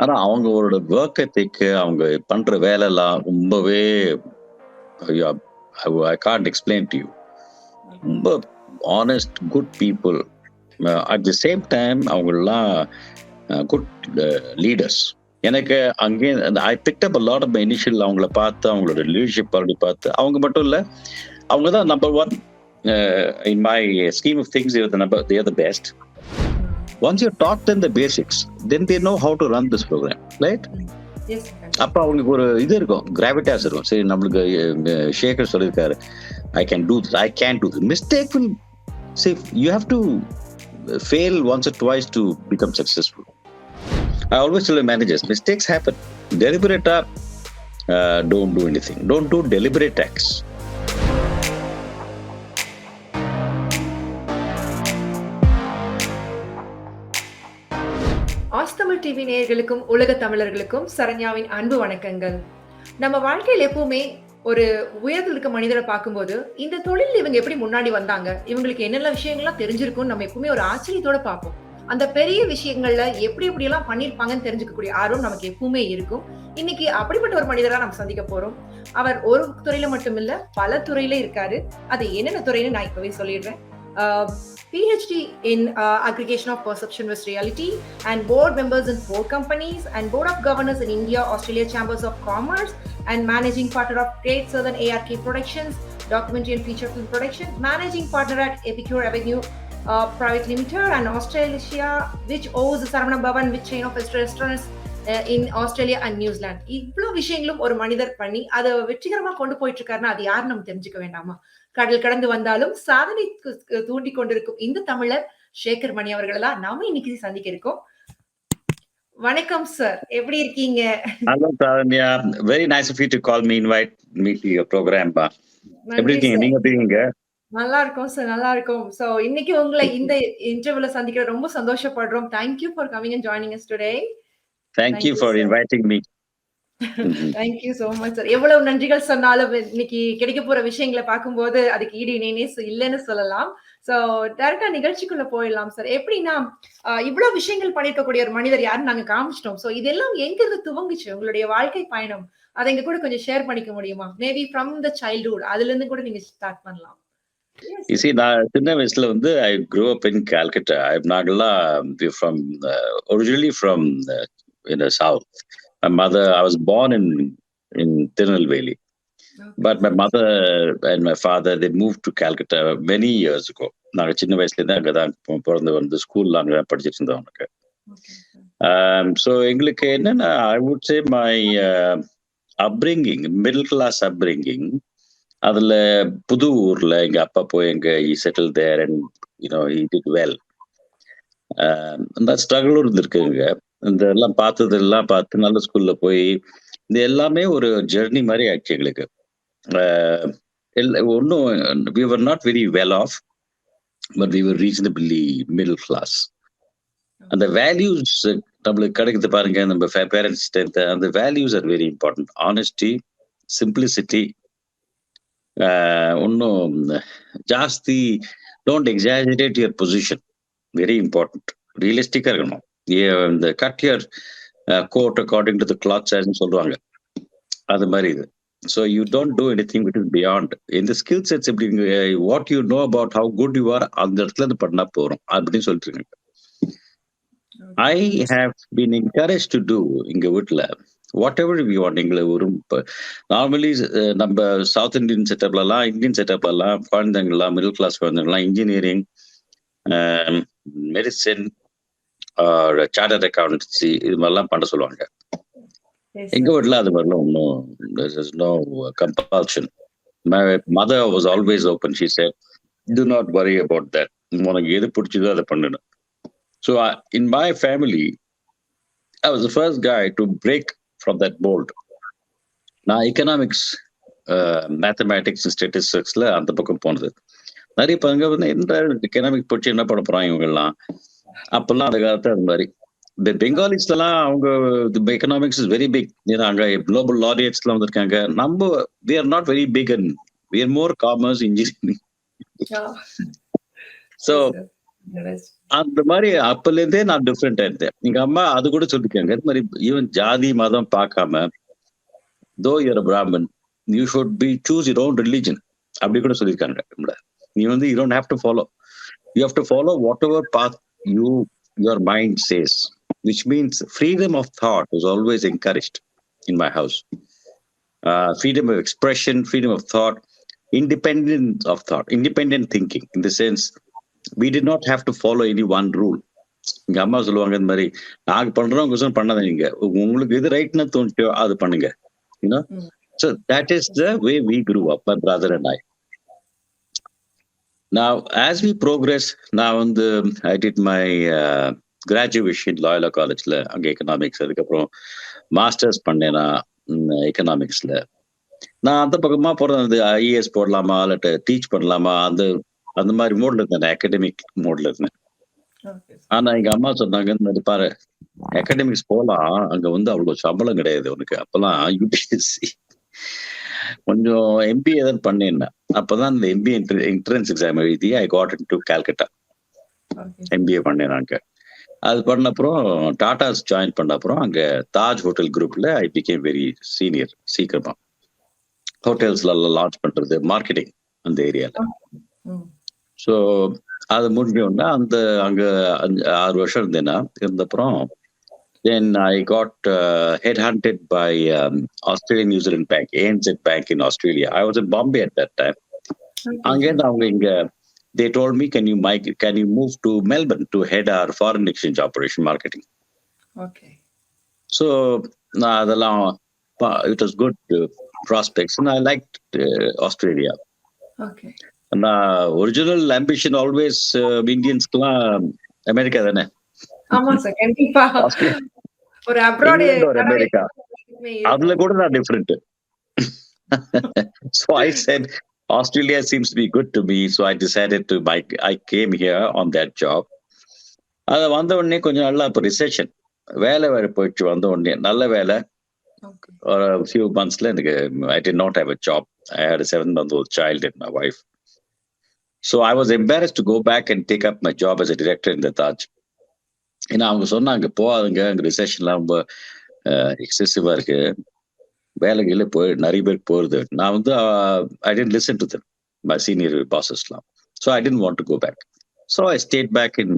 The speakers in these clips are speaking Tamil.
ஆனா அவங்களோட ஒர்க் எத்திக், அவங்க பண்ற வேலைலாம் ரொம்பவே I can't explain to you. ரொம்ப honest, good people. At the same time அவங்கெல்லாம் குட் லீடர்ஸ். எனக்கு அங்கே I picked up lot of initial அவங்கள பார்த்து, அவங்களோட லீடர்ஷிப் குவாலிட்டி பார்த்து, அவங்க மட்டும் இல்ல, அவங்க தான் number one in my scheme of things. They are the best. Once you taught them the basics, then they know how to run this program, right? Yes. அப்ப அவங்களுக்கு ஒரு இது இருக்கும், கிராவிட்டாஸ் இருக்கும். சரி, நம்மளுக்கு ஷேகர் சொல்லியிருக்காரு, I can do this, I can't do this. Mistake will say you have to fail once or twice to become successful. I always tell the managers, mistakes happen. Deliberate don't do anything. Don't do deliberate acts. ஆஸ்தமிழ் டிவி நேயர்களுக்கும் உலக தமிழர்களுக்கும் சரண்யாவின் அன்பு வணக்கங்கள். நம்ம வாழ்க்கையில் எப்பவுமே ஒரு உயர்வில் இருக்க மனிதரை பார்க்கும்போது இந்த தொழில் இவங்க எப்படி முன்னாடி வந்தாங்க, இவங்களுக்கு என்னென்ன விஷயங்கள்லாம் தெரிஞ்சிருக்கும் நம்ம எப்பவுமே ஒரு ஆச்சரியத்தோட பார்ப்போம். அந்த பெரிய விஷயங்கள்ல எப்படி எல்லாம் பண்ணிருப்பாங்கன்னு தெரிஞ்சுக்கக்கூடிய ஆர்வம் நமக்கு எப்பவுமே இருக்கும். இன்னைக்கு அப்படிப்பட்ட ஒரு மனிதரா நம்ம சந்திக்க போறோம். அவர் ஒரு துறையில மட்டும் இல்ல, பல துறையில இருக்காரு. அது என்னென்ன துறைன்னு நான் இப்பவே சொல்லிடுறேன். PhD in aggregation of perception with reality, and board members in 4 companies, and board of governors in India, Australia Chambers of Commerce, and managing partner of Great Southern ARK Productions, documentary and feature film production, managing partner at Epicure Avenue Private Limited, and Australia, which owns the saravanaabhavan, which chain of restaurants in Australia and New Zealand. இவ்வளவு விஷயங்களும் ஒரு மனிதர் பண்ணி அதை வெற்றிகரமா கொண்டு போயிட்டு இருக்காருன்னா அது யாரும் நம்ம தெரிஞ்சுக்க வேண்டாமா? கடல் கடந்து வந்தாலும் சாதனை தூண்டி கொண்டிருக்கும் இந்த தமிழர் ஷேகர் மணி அவர்களெல்லாம் நாம இன்னைக்கு சந்திக்க இருக்கோம். வணக்கம் சார், எப்படி இருக்கீங்க? Hello Tanya, very nice of you to call me, invite me to your program. எப்படி இருக்கீங்க? நீங்க எப்படி இருக்கீங்க? நல்லா இருக்கும் சார், நல்லா இருக்கும். சோ இன்னைக்கு உங்களை இந்த இன்டர்வியூல சந்திக்க ரொம்ப சந்தோஷப்படுறோம். Thank you for coming and joining us today. Thank you for inviting me. Thank you so much sir. எவ்வளவு நன்றிகள் சொன்னாலும் இன்னைக்கு கிடைக்க போற விஷயங்களை பார்க்கும்போது அதுக்கு ஈடு இணைனே இல்லைன்னு சொல்லலாம். சோ டைரக்டா நிகழ்ச்சிக்குள்ள போயிடலாம் சார். எப்படின்னா இவ்வளவு விஷயங்கள் பண்ணிருக்கக்கூடிய ஒரு மனிதர் யாருன்னு நாங்க காமிச்சிட்டோம். சோ இதெல்லாம் எங்க இருந்து துவங்குச்சு உங்களுடைய வாழ்க்கை பயணம்? அதை எங்க கூட கொஞ்சம் ஷேர் பண்ணிக்க முடியுமா? மேபி ஃப்ரம் த சைல்ட்ஹுட், அதுல இருந்து கூட நீங்க ஸ்டார்ட் பண்ணலாம். You see, நான் சின்ன வயசுல வந்து I grew up in Calcutta. I'm not from originally from in the south. My mother, I was born in Tirunelveli, but my mother and my father, they moved to Calcutta many years ago. நாங்க சின்ன வயசுல இருந்து அங்கதான் பிறந்து வந்து ஸ்கூல்ல அங்கதான் படிச்சிட்டு இருந்தோம். எனக்கு so எங்களுக்கு என்னன்னா, I would say my upbringing, middle class upbringing, அதுல புது ஊர்ல எங்க அப்பா போய் எங்க he settled there and he did well. அந்த ஸ்ட்ரகிளும் இருந்திருக்குங்க. இந்த எல்லாம் பார்த்ததெல்லாம் பார்த்து நல்ல ஸ்கூல்ல போய் இது எல்லாமே ஒரு ஜெர்னி மாதிரி ஆச்சு எங்களுக்கு. ஒன்றும் we were not very well off, but we were reasonably middle class. அந்த வேல்யூஸ் நம்மளுக்கு கிடைக்குது பாருங்க, நம்ம பேரண்ட்ஸ் அந்த values are very important. Honesty, simplicity, ஒன்றும் ஜாஸ்தி don't exaggerate your position, very important. ரியலிஸ்டிக்கா இருக்கணும். இந்த cut your coat according to the cloth சைஸ்னு சொல்லுவாங்க, அது மாதிரி இது. So you don't do anything with is beyond. இந்த ஸ்கில் செட்ஸ் எப்படி, what you know about how good you are, அந்த இடத்துல இருந்து பண்ணா போறோம் அப்படின்னு சொல்லிட்டு இருக்காங்க. I have been encourage to do எங்க வீட்டுல whatever we want. எங்களை ஒரு நார்மலி நம்ம சவுத் இந்தியன் செட்டப்லாம், இந்தியன் செட்டப்லாம் குழந்தைங்களாம், மிடில் கிளாஸ் குழந்தைங்களாம் இன்ஜினியரிங், மெடிசின், சார்ட்டர்ட் அக்கௌண்டன்சி இது மாதிரிலாம் பண்ண சொல்லுவாங்க. எங்க வீட்டுல அது மாதிரிலாம் ஒன்றும் no compulsion. My mother was always open. She said, do not worry about that. உனக்கு எது பிடிச்சதோ அதை பண்ணணும். So in my family, I was the first guy to break from that mold. நான் எக்கனாமிக்ஸ், மேத்தமேட்டிக்ஸ், ஸ்டாட்டிஸ்டிக்ஸ்ல அந்த பக்கம் போனது. நிறைய பங்க வந்து எந்த எக்கனாமிக்ஸ் படிச்சு என்ன பண்ண போறாங்க இவங்கெல்லாம், அப்பெல்லாம் அந்த காலத்துல அது மாதிரி. பெங்காலிஸ்லாம் அவங்க எக்கனாமிக்ஸ் இஸ் வெரி பிக். ஏன்னா அங்க குளோபல் லாரியட்ஸ் எல்லாம் வந்திருக்காங்க. நம்ம we are not very big and we are more commerce, engineering. So அந்த மாதிரி அப்பல இருந்தே நான் டிஃப்ரெண்டா இருந்தேன். எங்க அம்மா அது கூட சொல்லிருக்காங்க. இது மாதிரி ஈவன் ஜாதி மதம் பார்க்காம, though you're Brahmin, you should be choose your own religion அப்படி கூட சொல்லியிருக்காங்க. நீ வந்து you don't have to follow, you have to follow whatever path your mind says, which means freedom of thought was always encouraged in my house. Freedom of expression, freedom of thought, independence of thought, independent thinking, in the sense we did not have to follow any one rule. எங்க அம்மா சொல்லுவாங்க இந்த மாதிரி, நாங்க பண்றோம் கொஸ்டின் பண்ணாத, நீங்க உங்களுக்கு எது ரைட்னு தோணுச்சோ அது பண்ணுங்க. So that is the way we grew up, my brother and I. Now as we progress, now I did my graduation Loyola Collegeல, அங்க எக்கனாமிக்ஸ், அதுக்கப்புறம் மாஸ்டர்ஸ் பண்ணேன் எக்கனாமிக்ஸ்ல. நான் அந்த பக்கமா போறது ஐஏஎஸ் போடலாமா இல்லாட்ட டீச் பண்ணலாமா அந்த மாதிரி மோட்ல இருந்தேன், அகாடமிக் மோட்ல இருந்தேன். ஆனா எங்க அம்மா சொன்னாங்க, இந்த மாதிரி பாரு, அகாடமிக்ஸ் போலாம், அங்க அவ்வளவு சம்பளம் கிடையாது உனக்கு. அப்பெல்லாம் யூபிஎஸ்சி கொஞ்சம் எம்பிஏ தான் பண்ணேன். அப்பதான் இந்த எம்பிஏ என்ட்ரன்ஸ் எக்ஸாம் எழுதி I got into Calcutta. MBA பண்ணேன் அங்க. அது பண்ண அப்புறம் டாடாஸ் ஜாயின் பண்ண அப்புறம் அங்க தாஜ் ஹோட்டல் குரூப்ல ஐ பிகேம் வெரி சீனியர். சீக்கிரமா ஹோட்டல்ஸ்ல லான்ச் பண்றது, மார்க்கெட்டிங் அந்த ஏரியால. ஸோ அது முடிஞ்சோன்னா அங்க 6 வருஷம் இருந்தேன்னா. இருந்தப்புறம் then I got headhunted by Australian New Zealand Bank, ANZ Bank in Australia. I was in Bombay at that time. அங்கேருந்து அவங்க இங்க they told me, can you move to Melbourne to head our foreign exchange operation marketing. Okay. So அதெல்லாம் it was good prospects and I liked Australia. Okay. Original ambition always இந்தியன்ஸ்க்குலாம் அமெரிக்கா தானே. ஆமா சார், கண்டிப்பா. ஒரு அப்ராட் ஒரு அமெரிக்கா, அதுல கூட நான் different. So I said Australia seems to be good to me, so I decided to I came here on that job. அது வந்த உடனே கொஞ்சம் நல்லா இப்போ ரிசெஷன் வேலை போயிடுச்சு. வந்த உடனே நல்ல வேலை. ஒரு few monthsல எனக்கு I did not have a job. I had a 7-month-old child and my wife. So I was embarrassed to go back and take up my job as a director in the Taj. ஏன்னா அவங்க சொன்னாங்க, போகாதுங்க, அங்கே ரிசெஷன்லாம் ரொம்ப எக்ஸசிவா இருக்கு, வேலைகளில் நிறைய பேர் போகிறது. நான் I didn't listen to them, my senior bossesலாம். So I didn't want to go back. So I stayed back in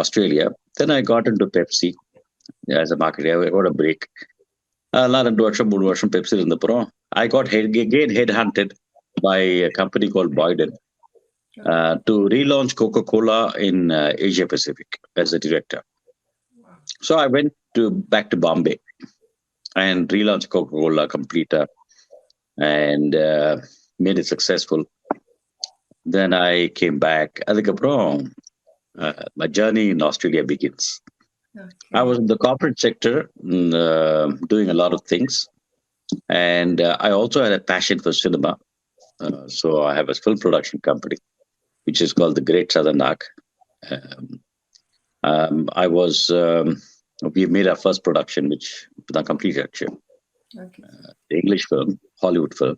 Australia. Then I got into Pepsi as a marketer. I got a break. அதெல்லாம் 2 வருஷம் 3 வருஷம் Pepsi இருந்தப்புறம் I got again headhunted by a company called Boyden to relaunch Coca-Cola in Asia Pacific as a director. So I went back to Bombay and relaunched Coca-Cola completely and made it successful. Then I came back. Adukaprom my journey in Australia begins. Okay. I was in the corporate sector doing a lot of things, and I also had a passion for cinema. So I have a film production company which is called the Great Saravanaa. We made our first production, which was completed actually. Okay. The English film, Hollywood film.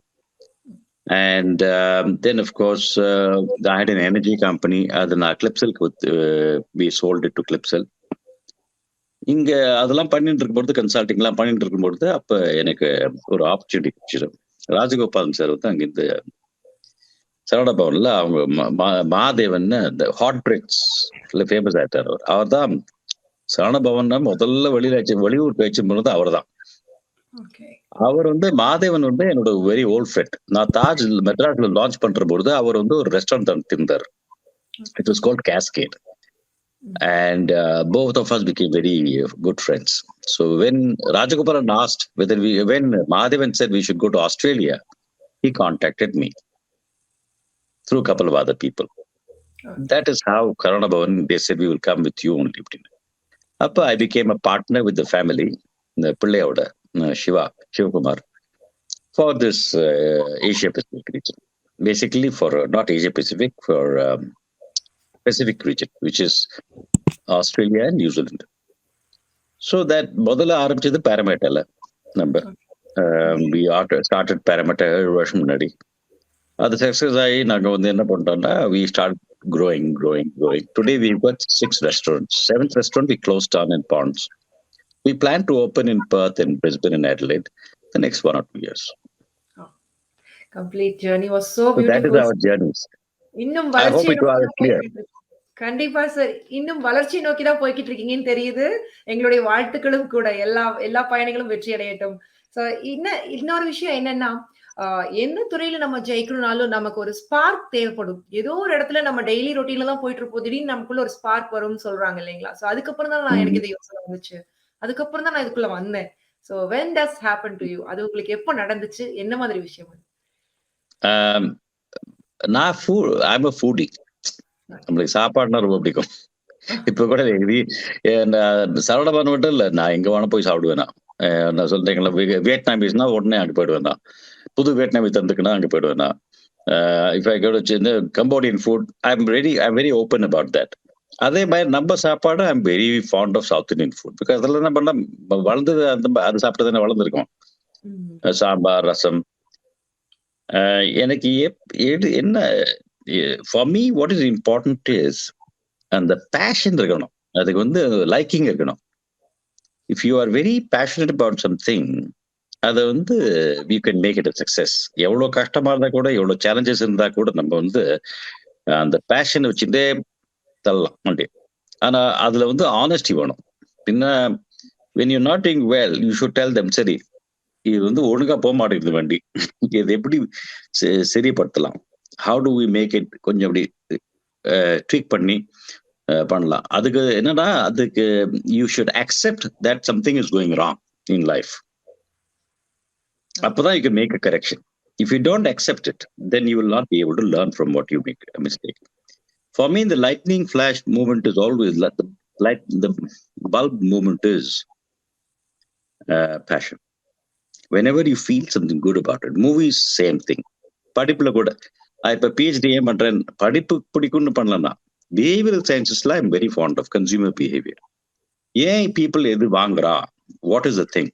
And then of course I had an energy company, then Clipsil, we sold it to Clipsil. இங்க அதெல்லாம் பண்ணிட்டு இருக்கும்போது, கன்சல்டிங்லாம் பண்ணிட்டு இருக்கும்போது அப்ப எனக்கு ஒரு ஆப்பர்ச்சுனிட்டி கிடைச்சது. ராஜகோபாலன் சார் அங்கிருந்து சரவண பவன்ல அவங்க மகாதேவன் இந்த ஹாட் பிரேக்ஸ்ல ஃபேமஸ் ஆயிட்டார். அவர் தான் சரவண பவன் முதல்ல வெளியூர் பேச்சு போனது அவர் தான். அவர் மகாதேவன் என்னோட வெரி ஓல்ட் ஃப்ரெண்ட். நான் தாஜ் மெட்ராஸ்ல லான்ச் பண்ற பொழுது அவர் ஒரு ரெஸ்டாரண்ட் இருந்தார். It was called cascade. And both of us became very good friends. So when Rajagopalan asked when Mahadevan said we should go to Australia, he contacted me through a couple of other people. Okay. That is how Karana Bhavan, they said we will come with you only. Appa I became a partner with the family, the Pillayoda, Shivakumar, for this Asia Pacific region. Basically for not Asia Pacific, for Pacific region, which is Australia and New Zealand. So that முதல்ல ஆரம்பிச்சது பாராமீட்டர்ல. நம்ம we started பாராமீட்டர் 7 வருஷம் முன்னாடி. அது சக்சஸ் ஆகி நாங்க என்ன பண்ணிட்டோம்னா we start growing. Today we've got 6 restaurants. 7th restaurant we closed down in Ponds. We plan to open in Perth and Brisbane and Adelaide the next 1 or 2 years. Complete journey was so So that is beautiful. our journeys. இன்னும் I hope வளர்ச்சியை it நோக்கி was தான் clear. போய்கிட்டு இருக்கு. கண்டிப்பா சார். இன்னும் வளர்ச்சியை நோக்கி தான் போய்கிட்டு இருக்கீங்கன்னு தெரியுது. எங்களுடைய வாழ்த்துக்களும் கூட. எல்லா பயணிகளும் வெற்றி அடையட்டும். சோ இன்னொரு விஷயம் என்னன்னா, எந்த துறையில நம்ம ஜெயிக்கணும்னாலும் நமக்கு ஒரு ஸ்பார்க் தேவைப்படும். ஏதோ ஒரு இடத்துல நம்ம டெய்லி ரொட்டீன்ல தான் போயிட்டு இருப்போம். திடீர்னு நமக்குள்ள ஒரு ஸ்பார்க் வரும்னு சொல்றாங்க இல்லைங்களா? சோ அதுக்கப்புறம் தான் எனக்கு இது யோசனை வந்துச்சு. அதுக்கப்புறம் தான் நான் இதுக்குள்ள வந்தேன். So when does happen to you? அது உங்களுக்கு எப்ப நடந்துச்சு? என்ன மாதிரி விஷயம்? Um, I'm a foodie. நம்மளுக்கு சாப்பாடுனா ரொம்ப பிடிக்கும். இப்ப கூட சரவண மட்டும் இல்ல, நான் எங்க வேணா போய் சாப்பிடுவேன். நான் சொல்றீங்களா, வியட்நாமீஸ்னா உடனே அங்க போயிடுவேன். நான் புது வியட்நாமீஸ் தந்துக்குன்னா அங்க போயிடுவேன். நான் if I go to Cambodian food, I'm very open about that. அதே மாதிரி நம்ம சாப்பாடு I'm very fond of South Indian food. Because அதெல்லாம் என்ன பண்ணா வளர்ந்தது அது சாப்பிட்டு தானே வளர்ந்துருக்கோம். சாம்பார், ரசம். எனக்கு என்ன for me what is important is அந்த பேஷன் இருக்கணும். அதுக்கு லைக்கிங் இருக்கணும். If you are very passionate about something, அதை you can make it a success. எவ்வளவு கஷ்டமா இருந்தா கூட, எவ்வளவு சேலஞ்சஸ் இருந்தா கூட நம்ம அந்த பேஷனை வச்சுட்டே தள்ளலாம் வண்டி. ஆனா அதுல ஆனஸ்டி வேணும். பின்ன when you're not doing well, you should tell them, சரி இது ஒழுங்கா போக மாட்டேங்குது வண்டி, இது எப்படி சரிப்படுத்தலாம், how do we make it கொஞ்சம் அப்படி ட்வீக் பண்ணி பண்ணலாம். அதுக்கு என்னன்னா, அதுக்கு you should accept that something is going wrong in life. அப்பதான் you can make a correction. If you don't accept it, then you will not be able to learn from what you make a mistake. For me, the lightning flash movement is always the bulb movement is passion. Whenever you feel something good about it. Movies, same thing. படிப்புல கூட இப்ப PhD ஏன் பண்றேன், படிப்பு பிடிக்கும்னு பண்ணலன்னா, behavioral sciences I'm very fond of consumer behavior. ஏன் people எது வாங்குறா, what is the thing,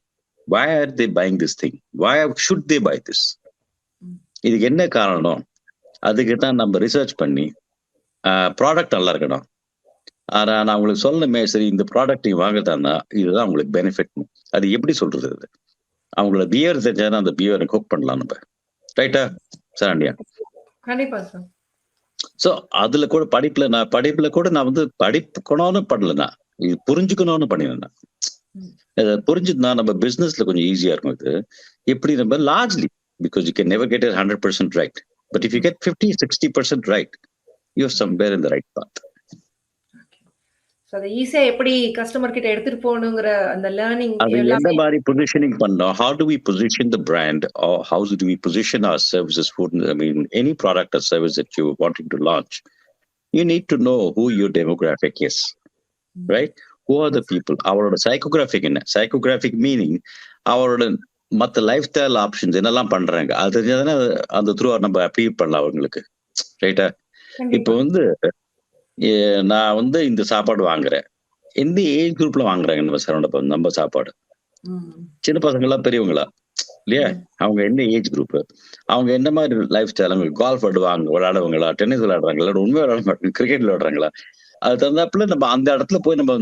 why are they buying this thing, why should they buy this, இதுக்கு என்ன காரணம், அதுக்கு தான் நம்ம ரிசர்ச் பண்ணி ப்ராடக்ட் நல்லா இருக்கணும். ஆனா நான் உங்களுக்கு சொல்லணுமே, சரி இந்த ப்ராடக்ட் நீங்க வாங்கத்தானா இதுதான் உங்களுக்கு பெனிஃபிட். அது எப்படி சொல்றது, அது அவங்களோட பிஹேவியர் தெரிஞ்சாதான் அந்த பிஹேவியரை குக் பண்ணலாம் நம்ம. ரைட்டா சரண்யா? கண்டிப்பா சார். சோ அதுல கூட படிப்புல கூட நான் படிக்கணும்னு பண்ணலனா, இது புரிஞ்சுக்கணும்னு பண்ணினேன். புரிஞ்சுதுன்னா நம்ம பிசினஸ்ல கொஞ்சம் ஈஸியா இருக்கும். இது எப்படி நம்ம largely, because you can never get it 100% right, but if you get 50-60% right, you're somewhere in the right path. So அது ஈஸியா எப்படி கஸ்டமர் கிட்ட எடுத்துட்டு போகணும்ங்கற அந்த லேர்னிங் அது எந்த மாதிரி பொசிஷனிங் பண்ணோம், how do we position the brand, or how do we position our services, food, I mean any product or service that you wanting to launch, you need to know who your demographic is, right? Who are the people, அவரோட psychographic என்ன, psychographic meaning அவரோட மற்ற லைஃப் ஸ்டைல் ஆப்ஷன்ஸ் என்னெல்லாம் பண்றாங்க, அது தெரிஞ்சாதானே அந்த த்ரூ நம்ம அப்பீல் பண்ணலாம் அவங்களுக்கு. ரைட்டா? இப்போ நான் இந்த சாப்பாடு வாங்குறேன், எந்த ஏஜ் குரூப்ல வாங்குறாங்க நம்ம சரவண நம்ம சாப்பாடு? சின்ன பசங்களா பெரியவங்களா இல்லையா? அவங்க என்ன ஏஜ் குரூப், அவங்க என்ன மாதிரி லைஃப் ஸ்டைல், அவங்க கால்ஃப் விளையாடுவாங்களா, டென்னிஸ் விளையாடுறாங்களா, உண்மை விளையாட மாட்டாங்க, கிரிக்கெட் விளையாடுறாங்களா, அது தகுந்தாப்புல நம்ம அந்த இடத்துல போய் நம்ம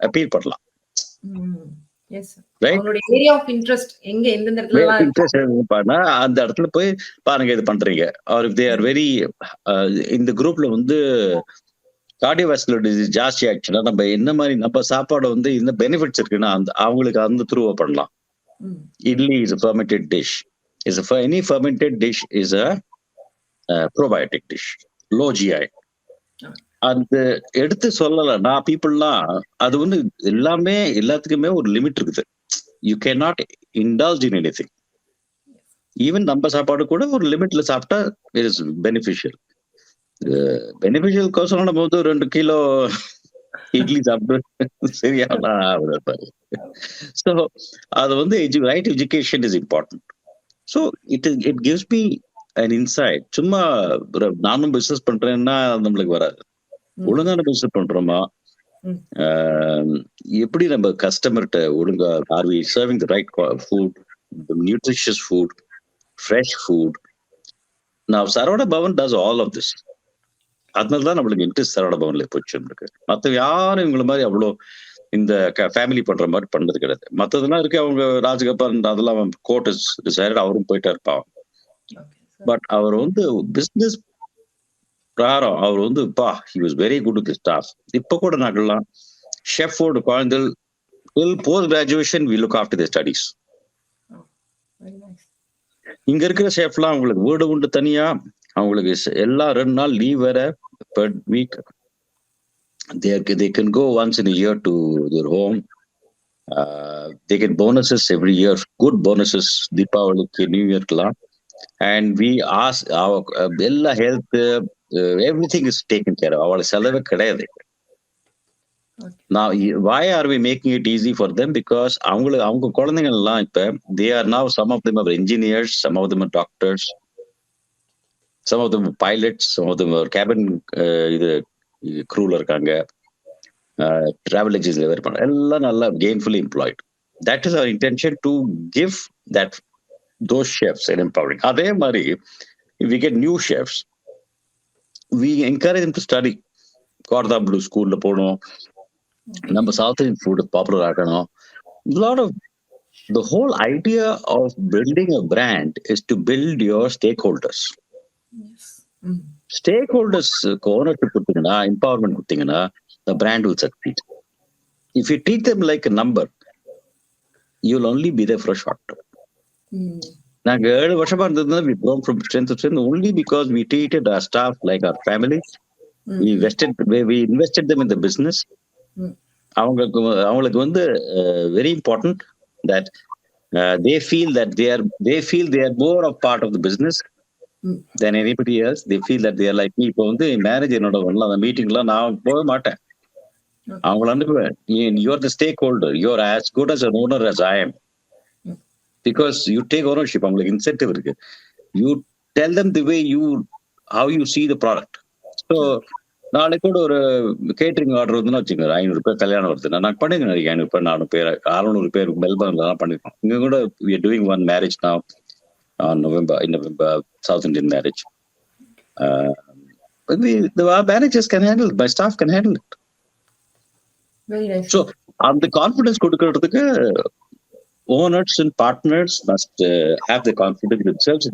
அப்பீல் பண்ணலாம். அந்த இடத்துல போய் பாருங்க இது பண்றீங்க, or if they are very இந்த குரூப்ல கார்டியோவாஸ்குலர் டிசீஸ் ஜாஸ்தி ஆச்சுன்னா, நம்ம என்ன மாதிரி நம்ம சாப்பாடு என்ன பெனிஃபிட்ஸ் இருக்குன்னா அவங்களுக்கு அந்த த்ரூவா பண்ணலாம். Idli is a fermented dish. Any fermented dish is a probiotic dish, low GI. அந்த எடுத்து சொல்லலாம் நான் பீப்புள்லாம், அது எல்லாமே எல்லாத்துக்குமே ஒரு லிமிட் இருக்குது. You can not indulge in anything. Even நம்ம சாப்பாடு கூட ஒரு லிமிட்ல சாப்பிட்டா இட் இஸ் பெனிஃபிஷியல். பெனிஃபிஷியல் கோசம் நம்ம 2 கிலோ இட்லி சாப்பிட்டு சரியானா இருப்பாரு. ஸோ அது right education is important. So it gives me an insight. சும்மா நானும் பிசினஸ் பண்றேன்னா நம்மளுக்கு வராது. ஒழுங்கான பிசினஸ் பண்றோமா, எப்படி நம்ம கஸ்டமர்கிட்ட ஒழுங்கா, are we serving the right food, nutritious food, fresh food. Now Saravana Bhavan does all of this. அதனாலதான் நம்மளுக்கு இன்ட்ரெஸ்ட் சரவண பவன்ல போச்சு இருக்கு. மத்த யாரும் இவங்கள மாதிரி அவ்வளோ இந்த ஃபேமிலி பண்ற மாதிரி பண்ணது கிடையாது. மத்ததெல்லாம் இருக்கு. அவங்க ராஜகோபால் அதெல்லாம் கோர்ட் இஸ் டிசைடட், அவரும் போயிட்டா இருப்பான். பட் அவர் வந்து பிசினஸ் பிரகாரம் அவர் வந்து he was very good with the staff. இப்ப கூட நாங்கெல்லாம் ஷெஃபோட குழந்தைகள் till post graduation we look after their studies. இங்க இருக்கிற ஷெஃப்லாம் அவங்களுக்கு வீடு உண்டு தனியா, அவங்களுக்கு எல்லா 2 நாள் லீவ் வேற per week. They can go once in a year to their home. They get bonuses every year, good bonuses, Deepavali, New Year kala. And we ask our எல்லா health, everything is taken care of. அவளை செலவே கிடையாது. Now, why are we making it easy for them? Because அவங்க குழந்தைங்க எல்லாம் இப்ப they are now, some of them are engineers, some of them are doctors, some of them are pilots, some of them are cabin crewல இருக்காங்க, travel agency இருப்பாங்க, எல்லாம் நல்லா gainfully employed. That is our intention, to give those chefs an empowering. அதே மாதிரி if we get new chefs, we encourage them to study. Korda Blue ஸ்கூல்ல போகணும், நம்ம சவுத் இந்தியன் ஃபுட் பாப்புலர் ஆக்கணும். The whole idea of building a brand is to build your stakeholders. Stakeholders ownership கொடுத்தீங்கன்னா, empowerment கொடுத்தீங்கன்னா, the brand will succeed. If you treat them like a number, you'll only be there for a short term. நாங்க 7 வருஷமா இருந்ததுன்னா we grown from strength to strength only because we treated our staff like our families. We invested them in the business. அவங்களுக்கு வந்து very important that they feel they are more a part of the business than anybody else. They feel that they are like me. இப்போ வந்து மேனேஜர் என்னோட வரலாம், அந்த மீட்டிங்லாம் நான் போக மாட்டேன், அவங்கள அனுப்புவேன். You are the stakeholder, you are as good as an owner as I am, because you take ownership. அவங்களுக்கு இன்சென்டிவ் இருக்கு. You tell them the way how you see the product. So நாளைக்கு கூட ஒரு கேட்டரிங் ஆர்டர் வந்துன்னு வச்சுக்கோங்க, 500 பேர் கல்யாணம் வருதுன்னா நான் பண்ணிருக்கேன். 500 பேர் 400 பேர் 600 பேர் மெல்பர்ன்ல தான் பண்ணிருக்கோம். இங்க கூட we are doing one marriage now in November, South Indian marriage. But the managers can handle it, my staff can handle it. Very nice. So அந்த கான்ஃபிடன்ஸ் கொடுக்கறதுக்கு owners and partners must have the confidence themselves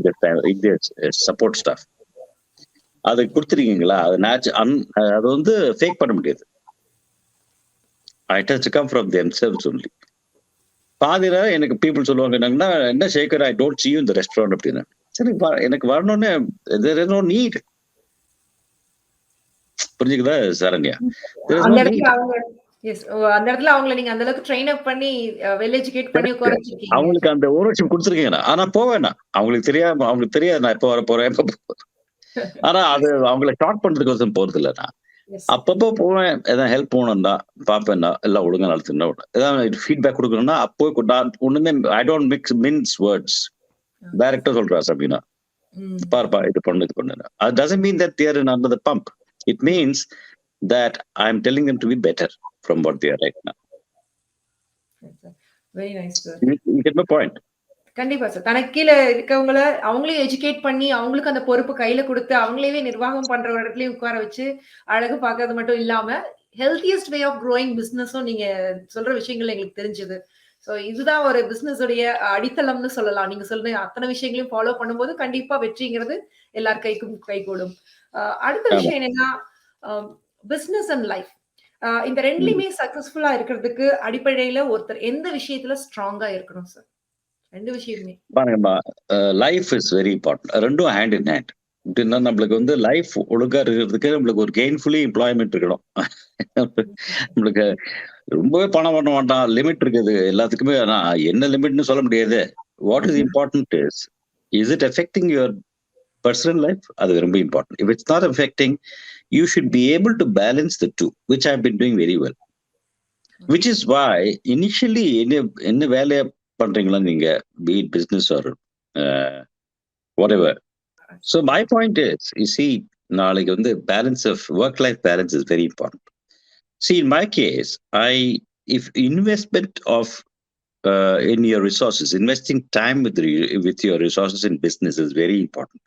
in their support staff. அதை கொடுத்துருக்கீங்களா, அது வந்து ஃபேக் பண்ண முடியாது. It has to come from themselves only. பாதியில எனக்கு பீப்புள் சொல்லுவாங்க, என்ன Sekar, I don't see you in the restaurant அப்படின்னு. சரி, எனக்கு வரணும்னு there is no need. புரிஞ்சுக்குதா Saranya? அந்த இடத்துல அவங்கள நீங்க அந்த அளவுக்கு ட்ரெயின் அப் பண்ணி வெல் எஜுகேட் பண்ணி குறைச்சிருக்கீங்க. அவங்களுக்கு அந்த ஓனர்ஷிப் கொடுத்துருக்கீங்க. ஆனா போவேனா, அவங்களுக்கு தெரியாது நான் எப்போ வர போறேன். ஆனா அது அவங்களை ஷார்ட் பண்றதுக்கு போறது இல்ல. நான் அப்பப்போ போவேன், ஏதாவது ஹெல்ப் போகணும்னா பாப்பேன், எல்லாம் ஒழுங்கா நடத்துனா ஏதாவது ஃபீட்பேக் கொடுக்கணும்னா அப்போ ஒண்ணுமே I don't mince words. Director சொல்றாரு அப்படின்னா, பாருப்பா இது பண்ணு. அது doesn't mean that they are in under the pump. It means that I am telling them to be better from what they are right now. Very nice, sir. You get my point? கண்டிப்பா சார். தனக்கு கீழ இருக்கவங்கள அவங்களே எஜுகேட் பண்ணி, அவங்களுக்கு அந்த பொறுப்பு கையில கொடுத்து, அவங்களே நிர்வாகம் பண்ற இடத்துலயும் உட்கார வச்சு அழகு பார்க்கறது மட்டும் இல்லாம ஹெல்த்தியஸ்ட் வே ஆஃப் க்ரோயிங் பிசினஸும் நீங்க சொல்ற விஷயங்கள் எங்களுக்கு தெரிஞ்சது. சோ இதுதான் ஒரு பிசினஸ் உடைய அடித்தளம்னு சொல்லலாம். நீங்க சொல்ற அத்தனை விஷயங்களையும் ஃபாலோ பண்ணும்போது கண்டிப்பா வெற்றிங்கிறது எல்லார் கைக்கும் கைகூடும். அடுத்த விஷயம் என்னன்னா, பிசினஸ் அண்ட் லைஃப், இந்த ரெண்டுலயுமே சக்சஸ்ஃபுல்லா இருக்கிறதுக்கு அடிப்படையில ஒருத்தர் எந்த விஷயத்துல ஸ்ட்ராங்கா இருக்கணும் சார்? ரெண்டு விஷயமே பாருங்கம்மா, லைஃப் இஸ் வெரி இம்பார்ட்டன்ட். ரெண்டும் ஹேண்ட் இன் ஹேண்ட். அப்படின்னா நம்மளுக்கு வந்து லைஃப் ஒழுங்கா இருக்கிறதுக்கு நம்மளுக்கு ஒரு கெயின்ஃபுல்லி எம்ப்ளாய்மெண்ட் இருக்கணும். நம்மளுக்கு ரொம்பவே பணம் பண்ண மாட்டான், லிமிட் இருக்குது எல்லாத்துக்குமே. ஆனா என்ன லிமிட்னு சொல்ல முடியாது. What is important is it affecting your personal life? அது ரொம்ப important. If it's not affecting, you should be able to balance the two, which I have been doing very well. Which is why initially என்ன வேலையை பண்றீங்களா நீங்க, be it business or whatever. So my point is, you see, நாளைக்கு வந்து balance of work life balance is very important. See, in my case, if investment of in your resources, investing time with your resources in business is very important.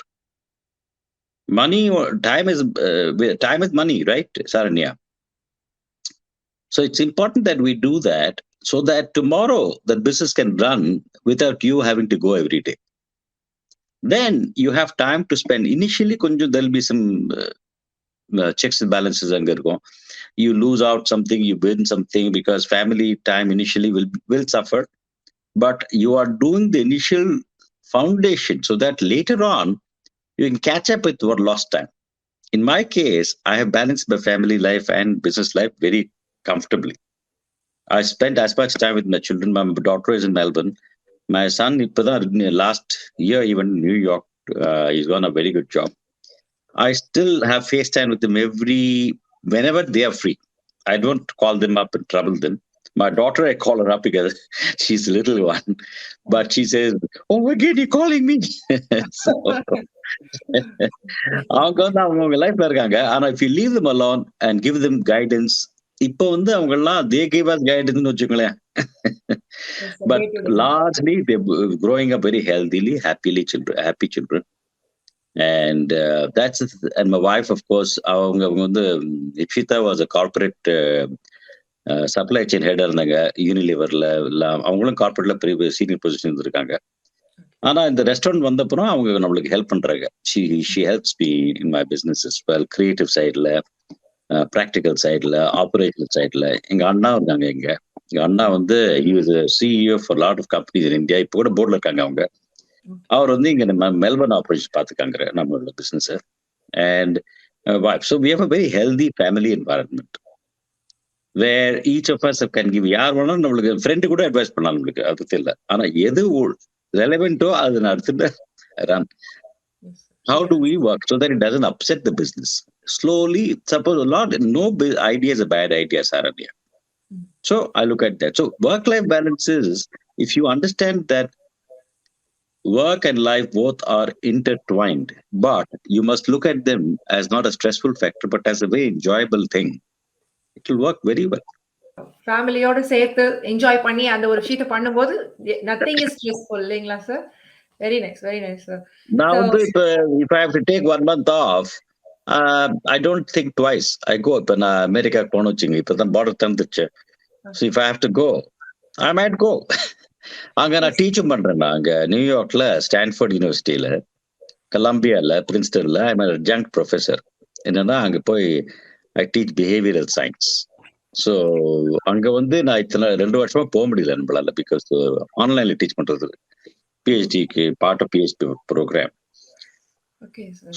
Time is money, right, Saranya? So it's important that we do that so that tomorrow the business can run without you having to go every day. Then you have time to spend. Initially, there'll be some checks and balances. You lose out something, you win something, because family time initially will suffer. But you are doing the initial foundation so that later on you can catch up with what lost time. In my case, I have balanced my family life and business life very comfortably. I spent as much time with my children. My daughter is in Melbourne. My son, last year, even in New York, he's done a very good job. I still have FaceTime with them whenever they are free. I don't call them up and trouble them. My daughter, I call her up because she's a little one. But she says, "Oh, again, you're calling me." So, அவங்க வந்து அவங்க லைஃப்ல இருக்காங்க. ஆனா if you leave them alone and give them guidance, இப்போ வந்து அவங்க எல்லாம் they give us guidance வச்சுக்கோங்களேன். But largely they growing up very healthily, happy children. And that's and my wife, of course, அவங்க வந்து Ikshita was a corporate supply chain head இருந்தாங்க யூனிலிவர்ல. அவங்களும் கார்பரேட்ல பெரிய சீனியர் பொசிஷன் இருக்காங்க. ஆனா இந்த ரெஸ்டாரண்ட் வந்தப்புறம் அவங்க நம்மளுக்கு ஹெல்ப் பண்றாங்க. she helps me in my business as well, creative சைட்ல, ப்ராக்டிக்கல் சைட்ல, ஆபரேஷனல் சைட்ல. எங்க அண்ணா இருக்காங்க. எங்க அண்ணா வந்து he was a CEO for a lot of companies in India. இப்போ கூட போர்ட்ல இருக்காங்க அவங்க. அவர் வந்து இங்க நம்ம மெல்பர்ன் ஆபரேஷன் பார்த்துக்காங்க நம்மளோட business. And so we have a very healthy family environment where each of us can give. யார் வேணாலும் நம்மளுக்கு ஃப்ரெண்டு கூட அட்வைஸ் பண்ணலாம், நம்மளுக்கு அது தெரியல. ஆனா எது relevant அது நடத்துட்டு run. How do we work so that it doesn't upset the business? Slowly, suppose no idea is a bad idea, Saranya. So I look at that. So work-life balance is, if you understand that work and life both are intertwined, but you must look at them as not a stressful factor, but as a very enjoyable thing. It will work very well. ஃபேமிலியோட சேர்த்து என்ஜாய் பண்ணி அந்த ஒரு விஷயத்தை பண்ணும்போது nothing is stressful, இல்லைங்களா sir? Very nice, very nice, sir. Now, if I have to take 1 month off, I don't think twice. I go up in America, border தந்துச்சு. So if I have to go, I might go. அங்க நான் டீச்சும் பண்றேன். அங்க நியூயார்க்ல, ஸ்டான்ஃபோர்ட் யூனிவர்சிட்டியில, கொலம்பியால, பிரின்ஸ்டன்ல ஐம் அட்ஜங்க்ட் ப்ரொஃபசர். என்னன்னா அங்க போய் I teach behavioural science. So அங்க வந்து நான் இத்தனை 2 வருஷமா போக முடியல நம்மளால, பிகாஸ் ஆன்லைன்ல டீச் பண்றது PhDக்கு part of PhD program.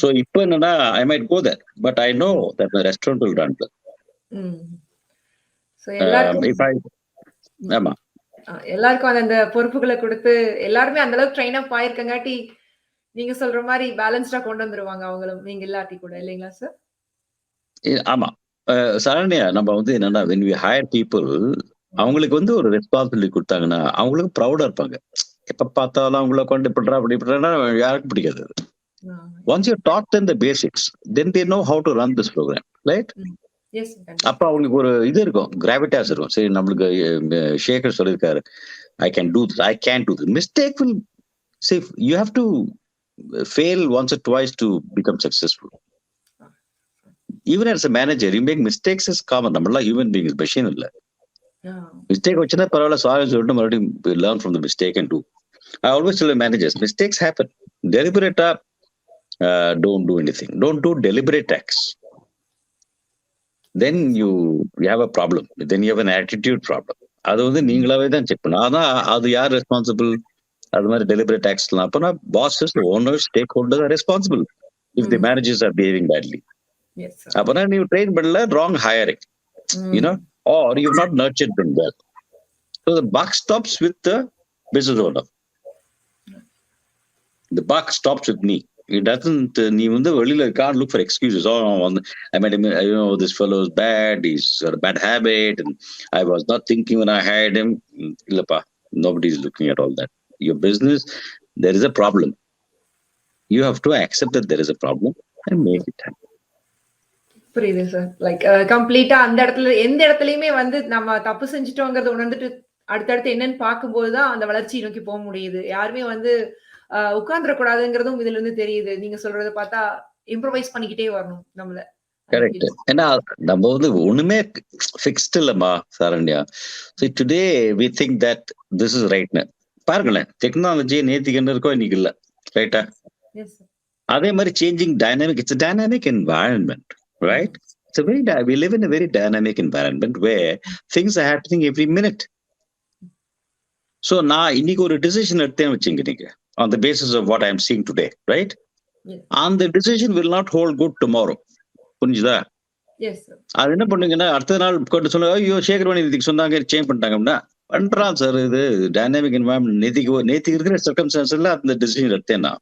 So இப்போ என்னன்னா I might go there, but I know that my restaurant will run well. So எல்லாருக்கும் அந்த பொறுப்புகளை கொடுத்து எல்லாருமே அந்த அளவுக்கு ட்ரெயின் அப் ஆயிருக்கங்காட்டி நீங்க சொல்ற மாதிரி பேலன்ஸ்டா கொண்டு வந்துருவாங்க அவங்களும், நீங்க இல்லாட்டி கூட, இல்லைங்களா சார்? ஆமா சரண்யா, நம்ம வந்து என்னன்னா when we hire people, அவங்களுக்கு வந்து ஒரு ரெஸ்பான்சிபிலிட்டி கொடுத்தாங்கன்னா அவங்களுக்கு ப்ரௌடா இருப்பாங்க. எப்ப பார்த்தாலும் அவங்கள கொண்டு அப்படி யாருக்கும் பிடிக்காது. Once you taught them the basics, then they know how to run this program, right? அப்ப அவங்களுக்கு ஒரு இது இருக்கும், கிராவிட்டாஸ் இருக்கும். சரி, நம்மளுக்கு ஷேகர் சொல்லியிருக்காரு, I can do this, I can't do this. Mistake will say you have to fail once or twice to become successful. Even as a manager, you make mistakes is common. நம்மளாம் human beings, machine இல்ல. மிஸ்டேக் வச்சுன்னா பரவாயில்ல, சாரி சொல்லிட்டு மறுபடியும் learn from the mistake and do. I always tell the managers, mistakes happen. Deliberate don't do anything. Don't do deliberate acts. Then you have a problem. Then you have an attitude problem. அது வந்து நீங்களாவே தான் செக் பண்ணணும். ஆனா அது யார் ரெஸ்பான்சிபிள்? அது மாதிரி டெலிபரேட் ஆக்ட்ஸ்லாம் அப்பனா bosses, owners, stack holders are responsible if the managers are behaving badly. அப்பனா நீ ட்ரெயின் பண்ணல, wrong hiring, or you've not nurtured them well. So the buck stops with the business owner. The buck stops with me. It doesn't. நீ வந்து வெளியில can't look for excuses. I made him, this fellow is bad, he's got a bad habit, and I was not thinking when I hired him. இல்லப்பா, nobody is looking at all that. Your business, there is a problem. You have to accept that there is a problem and make it happen. புரியுது சார். லைக் கம்ப்ளீட்டா அந்த இடத்துல எந்த இடத்துலயுமே வந்து நம்ம தப்பு செஞ்சுட்டோங்கிறத உணர்ந்துட்டு அடுத்தடுத்து என்னன்னு பார்க்கும்போதுதான் அந்த வளர்ச்சியை நோக்கி போக முடியுது. யாருமே வந்து உட்கார்ந்துடக்கூடாதுங்கிறதும் இதுல இருந்து தெரியுது. நீங்க சொல்றத பார்த்தா இம்ப்ரோவைஸ் பண்ணிக்கிட்டே வரணும் நம்மள. கரெக்ட். ஏன்னா நம்ம வந்து ஒண்ணுமே ஃபிக்ஸ்ட் இல்லம்மா Saranya. Today we think that this is ரைட்னு. பாருங்களேன், டெக்னாலஜி நேத்திக்கு என்ன இருக்கோ இன்னைக்கு இல்ல, ரைட்டா? Yes sir. அதே மாதிரி changing dynamic, it's dynamic environment, right? we live in a very dynamic environment where things are happening every minute. So நான் இன்னைக்கு ஒரு டிசிஷன் எடுத்தேன்னு வச்சுங்க நீங்க, on the basis of what I am seeing today, right? And the decision will not hold good tomorrow. புரிஞ்சுதா? Yes sir. அது என்ன பண்ணுங்கன்னா அடுத்த நாள் கொண்டு சொல்லுங்க, ஐயோ சேகர் இதுக்கு சொன்னாங்க சேஞ்ச் பண்ணிட்டாங்கன்னா பண்றான் சார். இது டைனாமிக் என்வாயன்மெண்ட். நேத்திக்கு இருக்கிற சர்க்கம்ஸ்டான்ஸ்ல அந்த டிசிஷன் எடுத்தேன் நான்.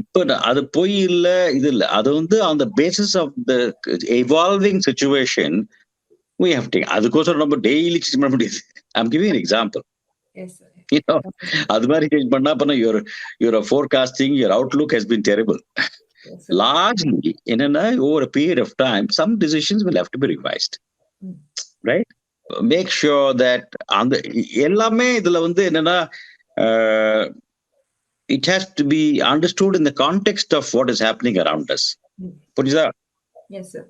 இப்ப அது பொய் இல்ல, இது இல்ல, அது வந்து அந்த basis of the evolving situation we have to. அதுக்கோசரம் நம்ம டெய்லி சேஞ்ச் பண்ண முடியாது. I'm giving an example. அது மாதிரி சேஞ்ச் பண்ணா பண்ண your forecasting, your outlook has been terrible. Largely என்னன்னா over a period of time some decisions will have to be revised, right? Make sure that அந்த எல்லாமே இதுல வந்து என்னன்னா it has to be understood in the context of what is happening around us. புரியுதா? Yes sir,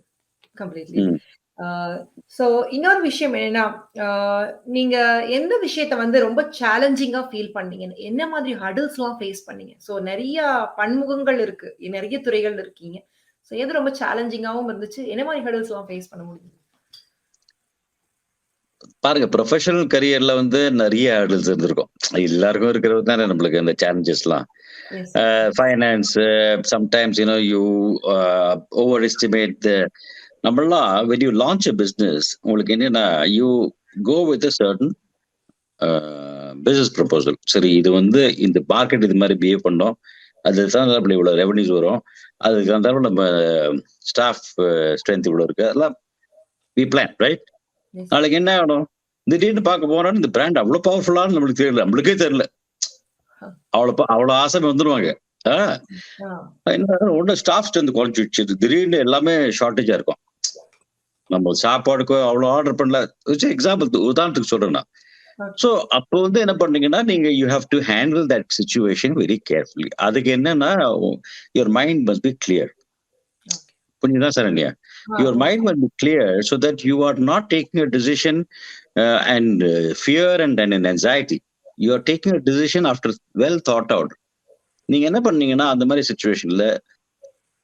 completely. So இன்னொரு விஷயம் என்னன்னா, நீங்க எந்த விஷயத்தை வந்து ரொம்ப சேலஞ்சிங்கா ஃபீல் பண்ணீங்க? என்ன மாதிரி ஹர்டில்ஸ் எல்லாம் ஃபேஸ் பண்ணீங்க? சோ நிறைய பன்முகங்கள் இருக்கு, நிறைய துறைகள் இருக்கீங்க. சோ எது ரொம்ப சேலஞ்சிங்காவும் இருந்துச்சு? என்ன மாதிரி ஹர்டில்ஸ் எல்லாம் ஃபேஸ் பண்ண முடியும்? பாருங்க, ப்ரொஃபஷனல் கரியர்ல வந்து நிறைய ஹர்டில்ஸ் இருந்திருக்கும். எல்லாருக்கும் இருக்கிறது தானே நம்மளுக்கு அந்த சேலஞ்சஸ்லாம். Finance, sometimes you overestimate நம்மளாம் when you launch a business, உங்களுக்கு என்னன்னா you go with a certain business proposal. சரி, இது வந்து இந்த மார்க்கெட் இது மாதிரி பிஹேவ் பண்ணோம், அதுக்கு தான் இவ்வளவு ரெவன்யூஸ் வரும், அதுக்கு தான் நம்ம ஸ்டாஃப் ஸ்ட்ரென்த் இவ்வளவு இருக்கு, அதெல்லாம் we plan, right? நாளைக்கு என்ன ஆகணும், திடீர்னு பார்க்க போனோம் இந்த பிராண்ட் அவ்வளவு பவர்ஃபுல்லான்னு நம்மளுக்கே தெரியல, அவ்வளவு ஆசை வந்துருவாங்க. ஒன்னு ஸ்டாஃப் ஸ்ட்ரென்த் குறைஞ்சிடுச்சு, திடீர்னு எல்லாமே ஷார்டேஜா இருக்கும், நம்ம சாப்பாடுக்கு அவ்வளவு ஆர்டர் பண்ணல. எக்ஸாம்பிள் உதாரணத்துக்கு சொல்றேன்னா, சோ அப்போ வந்து என்ன பண்ணீங்கன்னா நீங்க you have to handle that situation very carefully. அதுக்கு என்னன்னா your mind must be clear. புரியுதா Saranya? Your mind must be clear so that you are not taking a decision and fear and an anxiety. You are taking a decision after well thought out. நீங்க என்ன பண்ணீங்கன்னா அந்த மாதிரி சிச்சுவேஷன்ல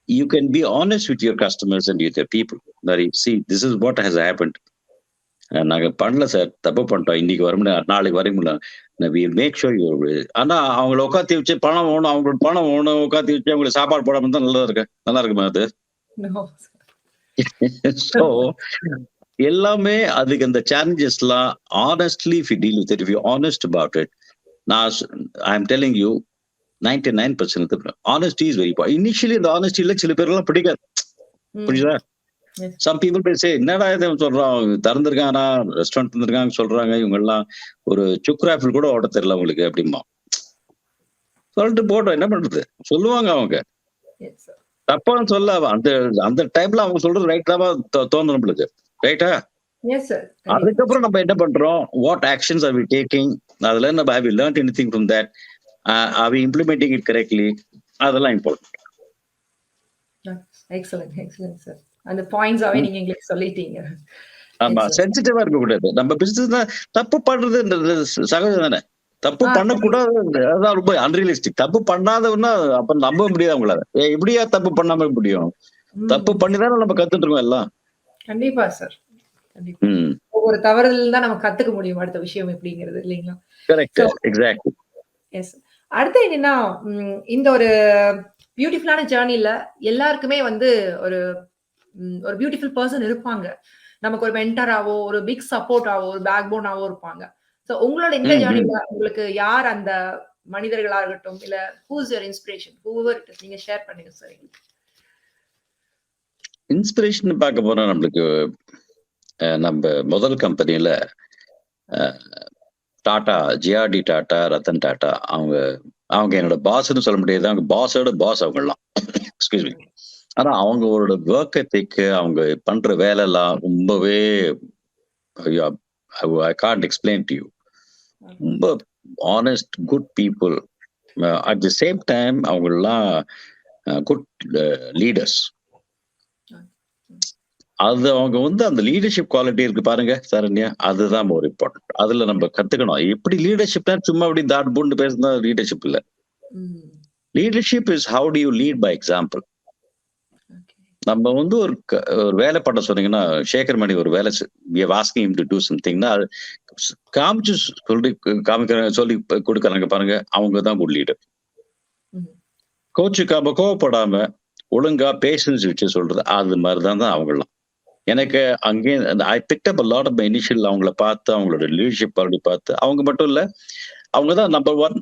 you can be honest with your customers and with your people. See, this is what has happened. நாங்க பண்ணல சார், தப்பு பண்ணிட்டோம், இன்னைக்கு வர முடியாது, நாளைக்கு வர முடியல, we make sure you. ஆனா அவங்களை உட்காந்து வச்சு பணம் வேணும், அவங்களுக்கு பணம் வேணும், உட்காந்து வச்சு அவங்களுக்கு சாப்பாடு போடாம தான் நல்லா இருக்குமா அது? So எல்லாமே அதுக்கு அந்த சேலஞ்சஸ்லாம் honestly if you deal with it, if you're honest about it, I'm telling you 99% honesty is very important. Initially the honesty இல்ல சில பேர்லாம் பிடிக்காது, புரியுதா? Some people will say என்னடா இதை சொல்றான், திறந்திருக்கானா ரெஸ்டாரண்ட் இருந்திருக்காங்க சொல்றாங்க, இவங்க எல்லாம் ஒரு சுக்ராஃபில் கூட ஓட தெரியல உங்களுக்கு அப்படிமா சொல்லிட்டு போட்டோம், என்ன பண்றது சொல்லுவாங்க அவங்க. தப்பான்னு சொல்ல அந்த அந்த டைம்ல அவங்க சொல்றது ரைட்டாவா தோணும் நம்மளுக்கு, ரைட்டா? அதுக்கப்புறம் நம்ம என்ன பண்றோம், what actions are we taking, அதுல நம்ம have we learned anything from that, are we implementing it correctly, அதெல்லாம் இம்பார்ட்டன்ட். Excellent sir. அந்த பாயிண்ட்ஸாவே நீங்க எங்களுக்கு சொல்லிட்டீங்க. ஆமா, சென்சிட்டிவா இருக்க கூடாது. நம்ம பிசினஸ் தப்பு பண்றது சகஜம் தானே, தப்பு பண்ணக்கூடாது, அதான் ரொம்ப அன்ரியலிஸ்டிக். தப்பு பண்ணாதவன்னா அப்ப நம்ப முடியாது அவங்களால. எப்படியா தப்பு பண்ணாம முடியும்? தப்பு பண்ணிதானே நம்ம கத்துட்டு இருக்கோம் எல்லாம். கண்டிப்பா சார், கண்டிப்பா. ஒவ்வொரு தவறுதல் தான் நம்ம கத்துக்க முடியும் அடுத்த விஷயம் எப்படிங்கிறது, இல்லைங்களா? Correct, exactly. எஸ். அடுத்து என்னன்னா, இந்த ஒரு பியூட்டிஃபுல்லான ஜர்னில எல்லாருக்குமே வந்து ஒரு பியூட்டிஃபுல் பர்சன் இருப்பாங்க. நமக்கு ஒரு மென்டராவோ, ஒரு பிக் சப்போர்ட்டாவோ, ஒரு பேக் போனாவோ இருப்பாங்க. சோ உங்களோட இந்த ஜர்னில உங்களுக்கு யார் அந்த மனிதர்களா இருக்கட்டும், இல்ல who's your inspiration, whoever it is, நீங்க ஷேர் பண்ணுங்க சார். இன்ஸ்பிரேஷன் பார்க்க போனா நம்மளுக்கு நம்ம முதல் கம்பெனியில டாடா, ஜிஆர்டி டாடா, ரத்தன் டாடா, அவங்க என்னோட பாஸ்ன்னு சொல்ல முடியாது, அவங்க பாஸோட பாஸ் அவங்கெல்லாம். Excuse me. ஆனா அவங்களோட ஒர்க் எத்திக், அவங்க பண்ற வேலை எல்லாம் ரொம்பவே I can't explain to you. ரொம்ப honest, good people. At the same time அவங்கெல்லாம் குட் லீடர்ஸ். அது அவங்க வந்து அந்த லீடர்ஷிப் குவாலிட்டி இருக்கு பாருங்க சரண்யா, அதுதான் ஒரு இம்பார்ட்டன்ட். அதுல நம்ம கத்துக்கணும். எப்படி லீடர்ஷிப்னா சும்மா அப்படி தாட் பூண்டு பேசுனா லீடர்ஷிப் இல்ல. Leadership is how do you lead by example. நம்ம வந்து ஒரு வேலை பண்ண சொன்னீங்கன்னா, சேகர் மணி ஒரு வேலை வாஸ்கிங் ஹிம் டு டூ சம்திங்னா அது காமிச்சு காமிக்கிறாங்க, சொல்லி கொடுக்கறாங்க பாருங்க, அவங்க தான் குட் லீடர். கோச்சுக்காம கோவப்படாம ஒழுங்கா பேஷன்ஸ் வச்சு சொல்றது, அது மாதிரிதான் அவங்களாம். எனக்கு அங்கே I picked up a lot of my initial அவங்கள பார்த்து, அவங்களோட லீடர்ஷிப் குவாலிட்டி பார்த்து, அவங்க மட்டும் இல்ல, அவங்க தான் number 1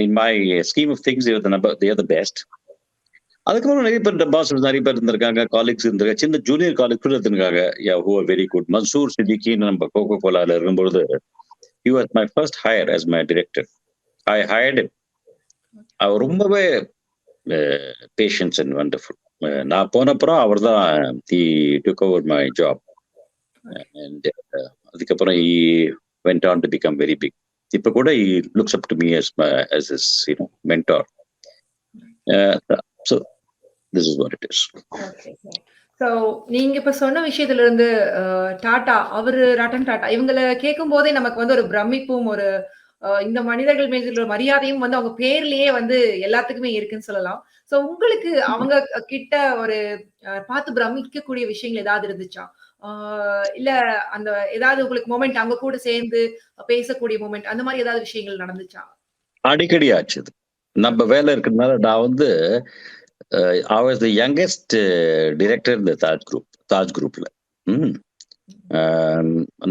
in my scheme of things. they are the best. அதுக்கப்புறம் நிறைய பேர் பாஸ் நிறைய பேர் இருந்திருக்காங்க, காலிக்ஸ் இருந்திருக்காங்க, சின்ன ஜூனியர் காலிக்ஸ் கூட இருந்திருக்காங்க. who are very good. Mansoor சித்திகின்னு நம்ம கோகோ கோலால இருக்கும்பொழுது he was my first hire as my director. I hired him. அவர் ரொம்பவே பேஷன்ஸ் அண்ட் வண்டர்ஃபுல். நான் போனப்புறம் அவர் தான் he took over my job. and அதுக்கப்புறம் he went on to become very big. இப்ப கூட he looks up to me as his mentor. So this is what it is. Okay. So நீங்க இப்ப சொன்ன விஷயத்துல இருந்து டாடா, அவரு ரட்டன் டாடா இவங்களை கேட்கும் போதே நமக்கு வந்து ஒரு பிரமிப்பும், ஒரு இந்த மனிதர்கள் மீது உள்ள மரியாதையும் வந்து அவங்க பேர்லயே வந்து எல்லாத்துக்குமே இருக்குன்னு சொல்லலாம். சோ உங்களுக்கு அவங்க கிட்ட ஒரு பார்த்து பிரமிக்கக்கூடிய விஷயங்கள் ஏதாவது இருந்துச்சா? இல்ல அந்த ஏதாவது உங்களுக்கு மொமெண்ட் அவங்க கூட சேர்ந்து பேசக்கூடிய மொமெண்ட், அந்த மாதிரி ஏதாவது விஷயங்கள் நடந்துச்சா? அடிக்கடி ஆச்சு. நம்ம வேலை இருக்கிறதுனால நான் வந்து I was the youngest director in the Taj குரூப்ல.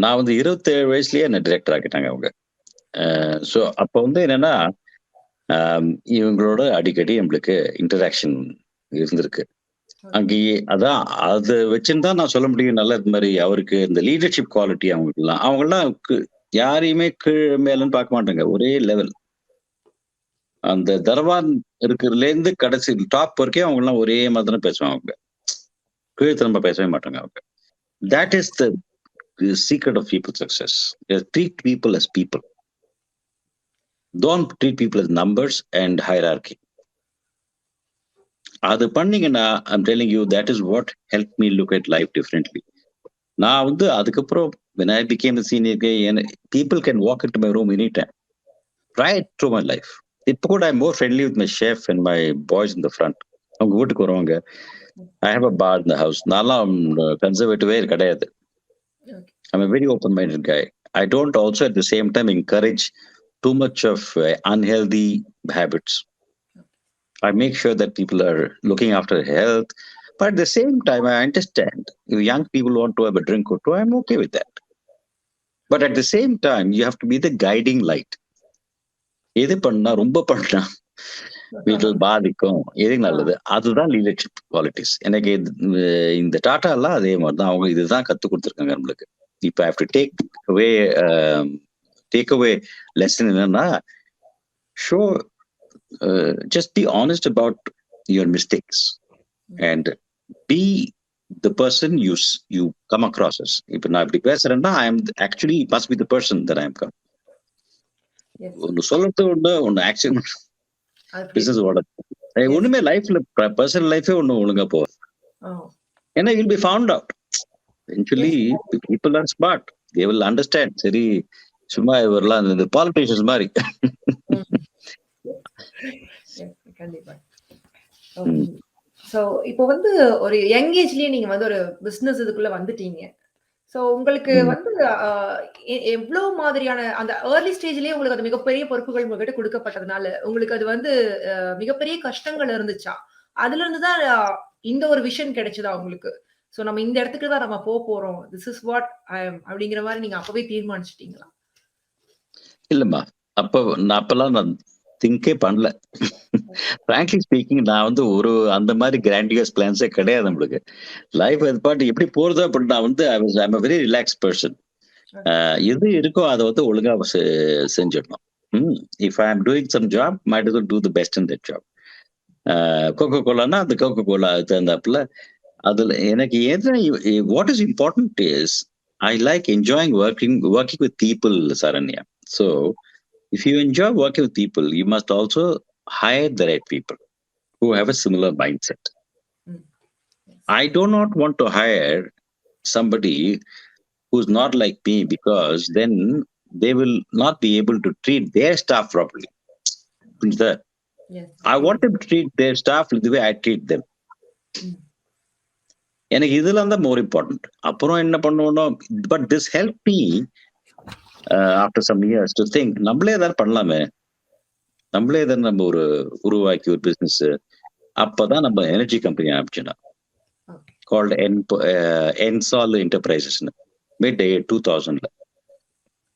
நான் வந்து 27 வயசுலயே என்ன டிரெக்டர் ஆக்கிட்டாங்க அவங்க. ஸோ அப்போ வந்து என்னன்னா, இவங்களோட அடிக்கடி நம்மளுக்கு இன்டராக்ஷன் இருந்திருக்கு அங்கேயே. அதான் அதை வச்சுன்னு தான் நான் சொல்ல முடியும். நல்ல இது மாதிரி அவருக்கு இந்த லீடர்ஷிப் குவாலிட்டி அவங்கெல்லாம் யாரையுமே கீழ் மேலன்னு பார்க்க மாட்டாங்க, ஒரே லெவல். அந்த தர்பான் இருக்கிறதுல இருந்து கடைசி டாப் வரைக்கும் அவங்க எல்லாம் ஒரே மாதிரி தான் பேசுவாங்க. அவங்க கீழ்த்தனமா பேசவே மாட்டாங்க அவங்க. That is the secret of people's success. Treat people as people. Don't treat people as numbers and hierarchy. அது பண்ணீங்கன்னா, I'm telling you, that is what helped me look at life differently. நான் வந்து அதுக்கப்புறம் when I became a senior guy, people can walk into my room anytime, right through my life. இப்போ கூட I'm more friendly with my chef and my boys in the front. அவங்க வீட்டுக்கு வருவாங்க. I have a bar in the house. நான்லாம் கன்சர்வேட்டிவே கிடையாது. I'm a very open-minded guy. I don't also at the same time encourage too much of unhealthy habits. I make sure that people are looking after health, but at the same time I understand if young people want to have a drink or two, I'm okay with that. But at the same time you have to be the guiding light. எது பண்ணா ரொம்ப பண்ணா வீட்டில் பாதிக்கும், எது நல்லது, அதுதான் லீடர்ஷிப் குவாலிட்டிஸ். எனக்கு இந்த டாட்டா எல்லாம் அதே மாதிரிதான். அவங்க இதுதான் கத்து கொடுத்துருக்காங்க நம்மளுக்கு. இப்ப I have to take away lesson என்னன்னா, show just be honest about your mistakes and be the person you come across as. இப்ப நான் இப்படி பேசுறேன்னா I am actually must be the person that I am come. ஒன்னு சொல்றது ஒண்ணு ஆக்ஷன் பிசினஸ் ஓட ஒண்ணுமே லைஃப்ல பர்சனல் லைஃபே ஒண்ணு ஒழுங்கா போகும். ஏன்னா you'll be found out eventually. People are smart, they will understand. சரி, சும்மா இவரெல்லாம் இந்த பாலிட்டிஷியன்ஸ் மாதிரி. சோ இப்போ வந்து ஒரு யங் ஏஜ்லயே நீங்க வந்து ஒரு பிசினஸ் இதுக்குள்ள வந்துட்டீங்க. சோ உங்களுக்கு வந்து எவ்வளவு மாதிரியான அந்த ஏர்லி ஸ்டேஜ்லயே உங்களுக்கு அது மிகப்பெரிய பொறுப்புகள் உங்ககிட்ட கொடுக்கப்பட்டதுனால உங்களுக்கு அது வந்து மிகப்பெரிய கஷ்டங்கள் இருந்துச்சா? அதுல இருந்துதான் இந்த ஒரு விஷன் கிடைச்சதா உங்களுக்கு? சோ நம்ம இந்த இடத்துக்கு தான் நம்ம போறோம், திஸ் இஸ் வாட் ஐ அம் அப்படிங்கிற மாதிரி நீங்க அப்பவே தீர்மானிச்சிட்டீங்களா? இல்லம்மா, அப்பெல்லாம் நான் திங்கே பண்ணல. frankly speaking, நான் வந்து ஒரு அந்த மாதிரி கிராண்டியஸ் பிளான்ஸே கிடையாது நம்மளுக்கு. லைஃப் அது பாட்டு எப்படி போறதோ அப்படி நான் வந்து I'm a very relaxed person. எது இருக்கோ அதை வந்து ஒழுங்கா செஞ்சிடணும். If I am doing some job, might as well do the best in that job. Coca கோலானா அந்த கோகோ கோலா தகுந்தாப்புல அதுல எனக்கு what is important is I like enjoying working with people, Saranya. So if you enjoy working with people, you must also hire the right people. who have a similar mindset. Mm. Yes. I do not want to hire somebody who's not like me, because then they will not be able to treat their staff properly. That Yes. I want them to treat their staff the way I treat them. Mm. எனக்கு இதெல்லாம் தான் மோர் இம்பார்ட்டன்ட். அப்புறம் என்ன பண்ணுவோம், but this help me after some years to think, நம்மளே ஏதாவது பண்ணலாமே, நம்மளே ஏதாவது நம்ம ஒரு உருவாக்கி ஒரு பிசினஸ். அப்பதான் நம்ம எனர்ஜி கம்பெனி ஆரம்பிச்சோம், Okay. Called Ensal enterprises, mid 2000.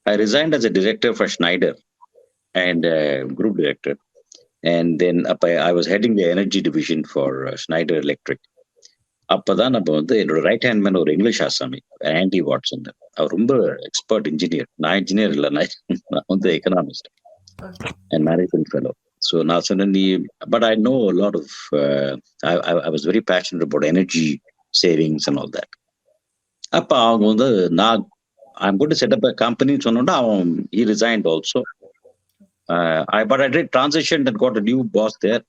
I resigned as a director for Schneider and group director, and then I was heading the energy division for Schneider Electric. அப்பதான் நம்ம வந்து என்னோட ரைட் ஹேண்ட் மேன் ஒரு இங்கிலீஷ் ஆசாமி, ஆண்டி வாட்சன். அவர் ரொம்ப எக்ஸ்பர்ட் இன்ஜினியர். நான் இன்ஜினியர் இல்லை, நான் வந்து economist and management fellow. So நான் சொன்னேன், நீ but I know a lot of I was very passionate about energy savings and all that. அப்ப அவங்க வந்து நான் I'm going to set up a company சொன்னோம்னா அவன் he resigned also. But I did transition and got a new boss there.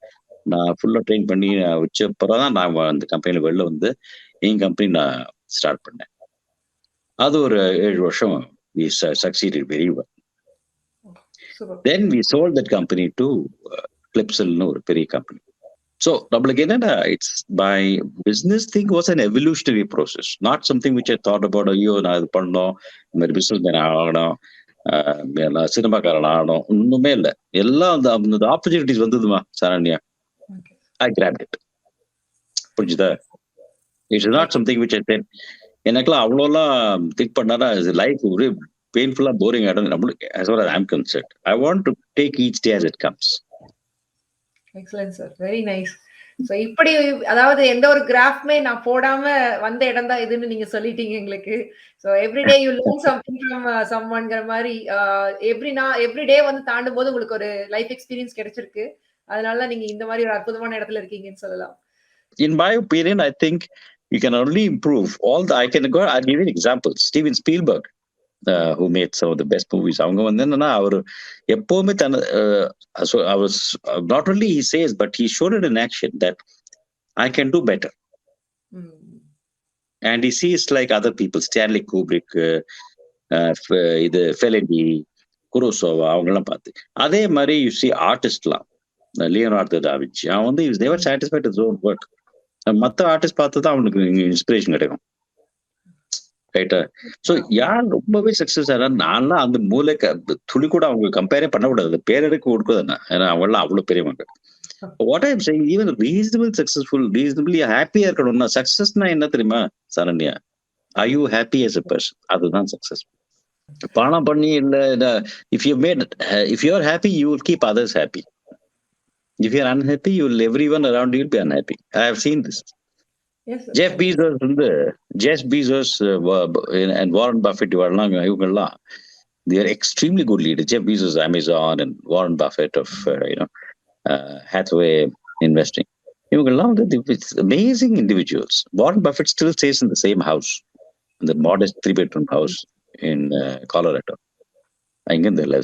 நான் ஃபுல்லா ட்ரெயின் பண்ணி வச்ச அப்புறம் நான் அந்த கம்பெனில வெளில வந்து என் கம்பெனி நான் ஸ்டார்ட் பண்ணேன். அது ஒரு 7 வருஷம் we succeeded very well. Then we sold that company to Clipsal-னு ஒரு பெரிய கம்பெனி. So நம்மளுக்கு என்னன்னா, it's my business thing was an evolutionary process, not something which I thought about. ஐயோ நான் இது பண்ணோம், இந்த மாதிரி பிசினஸ் மேன் ஆகணும், சினிமாக்காரன் ஆகணும், ஒண்ணுமே இல்லை. எல்லாம் அந்த ஆப்பர்ச்சுனிட்டிஸ் வந்ததுமா சரண்யா, I grabbed it. புரிஞ்சுதா? It's not something which I said. எனக்குலாம் அவ்வளோலாம் திங்க் பண்ணாரா லைஃப் ஒரு பெயின்ஃபுல்லா போரிங் ஆகிடும் நம்மளுக்கு. as far as I'm concerned, I want to take each day as it comes. Excellent sir, very nice. So இப்படி அதாவது எந்த ஒரு கிராஃப்மே நான் போடாம வந்த இடம் தான் இதுன்னு நீங்க சொல்லிட்டீங்க எங்களுக்கு. So everyday you learn something from சம்வன்ங்கற மாதிரி எவ்ரிடே வந்து தாண்டும் போது உங்களுக்கு ஒரு லைஃப் எக்ஸ்பீரியன்ஸ் கிடைச்சிருக்கு. அதனால நீங்க இந்த மாதிரி ஒரு அற்புதமான இடத்துல இருக்கீங்கன்னு சொல்லலாம். In my opinion, I think you can only improve all the. I'll give you an example. Steven Spielberg, who made some of the best movies. அவங்க வந்து என்னன்னா, அவர் எப்பவுமே I was not only he says, but he showed it in action that I can do better. And he sees like other people, Stanley Kubrick, இது Fellini, Kurosawa, அவங்கெல்லாம் பார்த்து அதே மாதிரி you see artistலாம், லியோனார்டோ டா வின்சி, அவன் வந்து he was never satisfied with his own work. மற்ற ஆர்டிஸ்ட் பார்த்து தான் அவனுக்கு இன்ஸ்பிரேஷன் கிடைக்கும், ரைட்டா? ஸோ யார் ரொம்பவே சக்சஸ் ஆனா, நான்லாம் அந்த மூலைக்கு துளி கூட அவங்க கம்பேரே பண்ணக்கூடாது, பேரெடுக்க கொடுக்குது. ஏன்னா அவங்களாம் அவ்வளவு பெரியவங்க. What I am saying, even reasonable successful, reasonably ஹாப்பியா இருக்கணும்னா, சக்சஸ்னா என்ன தெரியுமா Saranya? are you happy as a person? அதுதான் சக்சஸ். பணம் பண்ணி இல்ல, if you are happy, you will keep others happy. If you are unhappy, everyone around you will be unhappy. I have seen this. Yes, Jeff Bezos and Warren Buffett, இவங்கெல்லாம் they are extremely good leaders. Jeff Bezos, Amazon, and Warren Buffett of Hathaway Investing. இவங்கெல்லாம் வந்து amazing individuals. Warren Buffett still stays in the same house, in the modest 3-bedroom house in Colorado.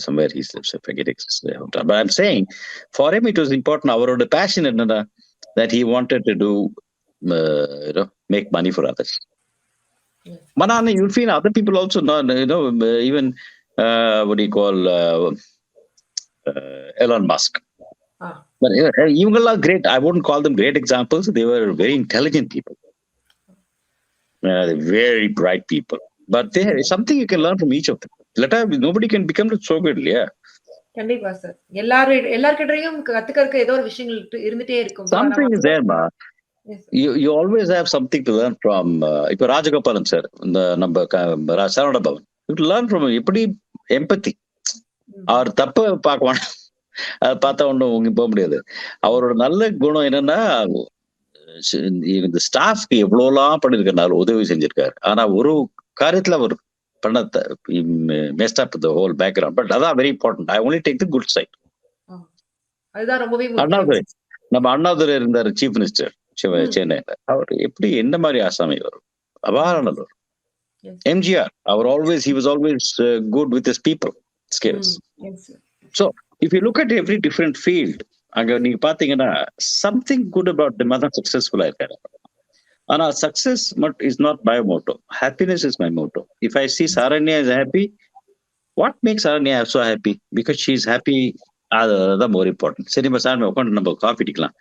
Somewhere he lives, I forget exactly. But I'm saying, for him it was important. Avaroda passion என்னன்னா, that he wanted to do, make money for others. Manana, you'll feel other people also, even what do you call Elon Musk. But இவங்கெல்லாம் great. I wouldn't call them great examples. They were very intelligent people, very bright people. But there is something you can learn from each of them. Nobody can become so good, yeah. கண்டிப்பா சார். எல்லார்கிட்டயும் கத்துக்கிறதுக்கு ஏதோ ஒரு விஷயங்கள் இருந்துட்டே இருக்கும். Something is there, ma. You always have something to learn from. இப்ப ராஜகோபாலன் சார், இந்த நம்ம Saravana Pawan, you learn from எப்படி empathy. அவர் தப்ப பார்க்கணும், அதை பார்த்தா ஒன்றும் உங்க போக முடியாது. அவரோட நல்ல குணம் என்னன்னா, இந்த ஸ்டாஃப்க்கு எவ்வளோலாம் பண்ணிருக்கனால உதவி செஞ்சிருக்காரு. ஆனா ஒரு காரியத்துல அவர் பண்ண messed up the whole background. But அதான் very important. I only take the good side. அதுதான் ரொம்பவே முக்கியம். நம்ம அண்ணாதுரை இருந்தாரு சீஃப் மினிஸ்டர் சென்னையில. அவர் எப்படி என்ன மாதிரி ஆசாமி வரும், அபாரணர். MGR, he was always good with his people skills. So if you look at every different field, அங்க நீங்க பாத்தீங்கன்னா something good about the mother சக்சஸ்ஃபுல்லா இருக்காரு. ஆனா success is not my motto, happiness is my motto. If I see Saranya is happy, what makes Saranya so happy? Because she is happy. அதுதான் மோர் இம்பார்ட்டன்ட். சரி சார் உட்காந்து நம்ம காஃபி அடிக்கலாம்.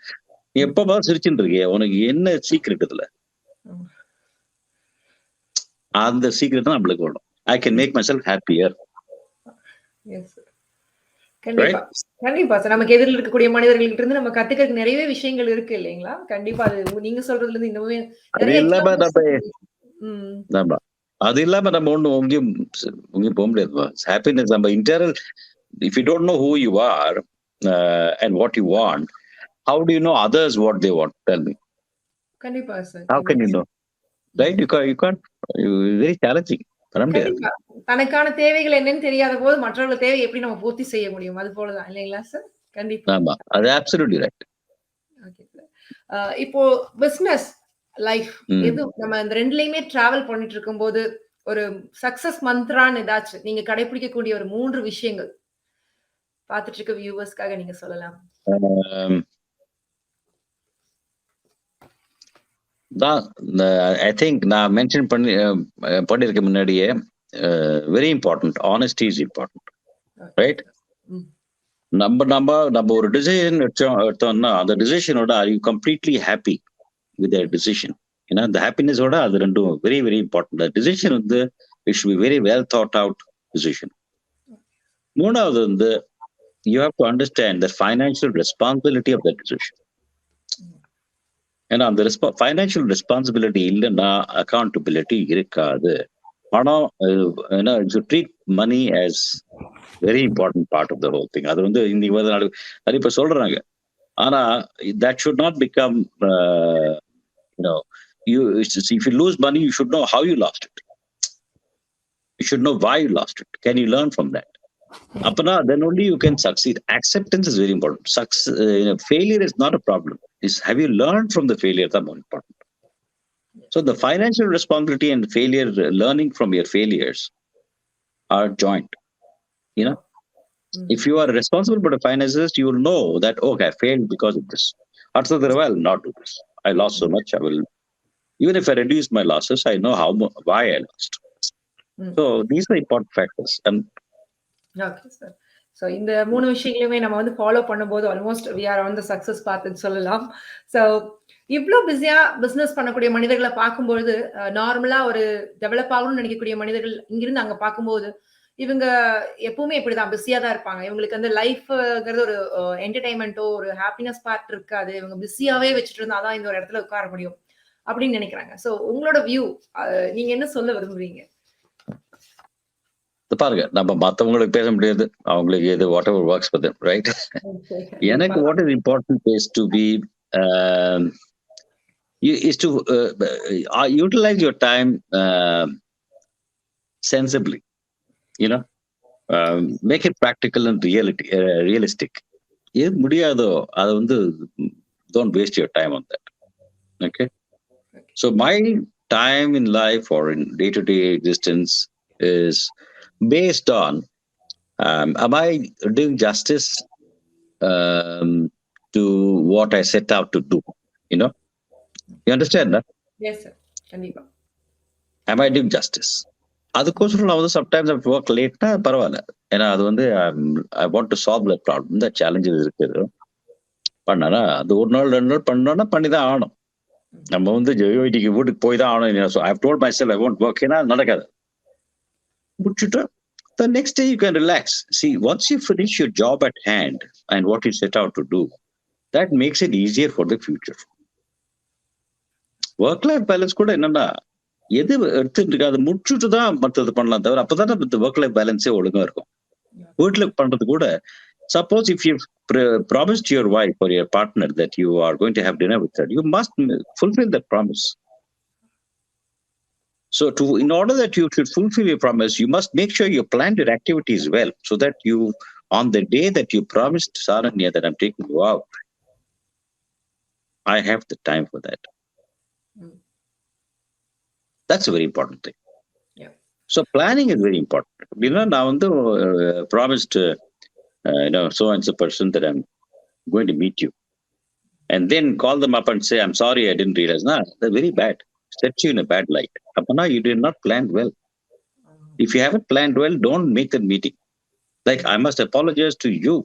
நீ எப்ப பார்த்து சிரிச்சுட்டு இருக்கிய, உனக்கு என்ன சீக்ரெட் இதுல? அந்த சீக்ரெட் தான் நம்மளுக்கு வேணும். I can make myself happier. கண்டிப்பா கண்டிப்பா சார். நமக்கு எதிரில் இருக்கக்கூடிய மனிதர்கள்ட்ட இருந்து நம்ம கத்துக்கிறதுக்கு நிறைய விஷயங்கள் இருக்கு இல்லைங்களா? கண்டிப்பா அது நீங்க சொல்றதுல இருந்து இன்னுமே நிறைய அது இல்லாம நம்ம ஒண்ணு உங்கேயும் போக முடியாது. ஹாப்பினஸ் நம்ம internal. If you don't know who you are and what you want, how do you know others what they want? Tell me. கண்டிப்பா sir. How can you know? Right? You can't. Very challenging. கண்டிப்பா. தனக்கான தேவைகள் என்னன்னு தெரியாத போது மற்றவர்கள் தேவை எப்படி நம்ம பூர்த்தி செய்ய முடியும்? அது போலதான் இல்லைங்களா சார்? கண்டிப்பா. ஆமா. அது absolutely right. Okay sir. இப்போ பிசினஸ் லைஃப் எது நம்ம இந்த ரெண்டுலயுமே டிராவல் பண்ணிட்டு இருக்கும்போது ஒரு சக்சஸ் மந்த்ரான்னு ஏதாச்சும் நீங்க கடைபிடிக்கக்கூடிய ஒரு 3 விஷயங்கள் பார்த்துட்டு இருக்க வியூவர்ஸ்க்காக நீங்க சொல்லலாம். ஐ திங்க் நான் மென்ஷன் பண்ணிருக்க முன்னாடியே very important. Honesty is important. Right? நம்ம ஒரு டிசிஷன் எடுத்தோம்னா அந்த டிசிஷனோட are you completely happy with the decision? ஏன்னா அந்த ஹாப்பினஸோட அது ரெண்டும் வெரி வெரி இம்பார்ட்டன்ட். டிசிஷன் வந்து it should be very well thought out decision. மூணாவது வந்து you have to understand the financial responsibility of the decision. ஏன்னா அந்த ஃபைனான்சியல் ரெஸ்பான்சிபிலிட்டி இல்லைன்னா அக்கௌண்டபிலிட்டி இருக்காது. பணம் treat money as very important part of the whole thing. அது வந்து இன்னைக்கு நாடு அது இப்ப சொல்றாங்க. ஆனா that should not become if you lose money, you should know how you lost it. You should know why you lost it. Can you learn from that? Apna, then only you can succeed. Acceptance is very important. Failure is not a problem. Have you learned from the failure? That's more important. So the financial responsibility and failure, learning from your failures are joint. If you are responsible for the finances, you will know that, okay, I failed because of this. After I will not do this. I lost so much. I will, even if I reduce my losses, I know why I lost. So these are important factors. And okay, sir. So இந்த 3 விஷயங்களுமே நம்ம வந்து ஃபாலோ பண்ணும்போது almost we are on the success path ன்னு சொல்லலாம். So இவ்ளோ பிஸியா பிசினஸ் பண்ணக்கூடிய மனிதர்களை பார்க்கும்போது நார்மலா ஒரு டெவலப் ஆகணும்னு நினைக்கக்கூடிய மனிதர்கள் இங்கிருந்து அங்க பார்க்கும்போது இவங்க எப்பவுமே இப்படிதான் பிஸியா தான் இருப்பாங்க. இவங்களுக்கு அந்த லைஃப்ங்கிறது ஒரு என்டர்டைன்மெண்ட்டோ ஒரு ஹாப்பினஸ் பார்ட் இருக்காது. இவங்க பிஸியாவே வச்சுட்டு இருந்தா தான் இந்த ஒரு இடத்துல உட்கார முடியும் அப்படின்னு நினைக்கிறாங்க. சோ உங்களோட வியூ நீங்க என்ன சொல்ல விரும்புறீங்க? பாருங்க, நம்ம மத்தவங்களுக்கு பேச முடியாது. அவங்களுக்கு எது whatever works for them, right? எனக்கு what is important is to be is to utilize your time sensibly. Make it practical and realistic. எது முடியாதோ அதை வந்து don't waste your time on that. Okay? So my time in life or in day-to-day existence is based on am I doing justice to what I set out to do? You understand that? Yes, sir. Kandipa. Am I doing justice? அதுக்கோசரம் நான் வந்து சம்டைம்ஸ் ஐ ஒர்க் லேட்னா பரவாயில்ல. ஏன்னா அது வந்து I want to solve the problem. இந்த சேலஞ்சஸ் இருக்குது. பண்ணனா அது ஒரு நாள் 2 நாள் பண்ணோம்னா பண்ணி தான் ஆகணும். நம்ம வந்து ஜெயோடிக்கு வீட்டுக்கு போய் தான் ஆகணும். I told my self I want work. ஏன்னா நடக்காது. முடிச்சுட்டு the next day you can relax. See, once you finish your job at hand and what you set out to do, that makes it easier for the future. Work life balance கூட என்னன்னா எது எடுத்துட்டு இருக்கு அதை முடிச்சுட்டு தான் மற்றது பண்ணலாம் தவிர அப்பதான் இந்த ஒர்க் லைஃப் பேலன்ஸே ஒழுங்கா இருக்கும். வீட்டுல பண்றது கூட suppose if you promised your wife or your partner that you are going to have dinner with her, you must fulfill that promise. So in order that you should fulfill your promise, you must make sure you plan your activities well so that you, on the day that you promised Saranya that I'm taking you out, I have the time for that. That's a very important thing. Yeah. So planning is very important. Now I promised, so and so person that I'm going to meet you. And then call them up and say, I'm sorry, I didn't realize. No, that's very bad. Sets you in a bad light. Apana, you did not plan well. If you haven't planned well, don't make that meeting. Like, I must apologize to you.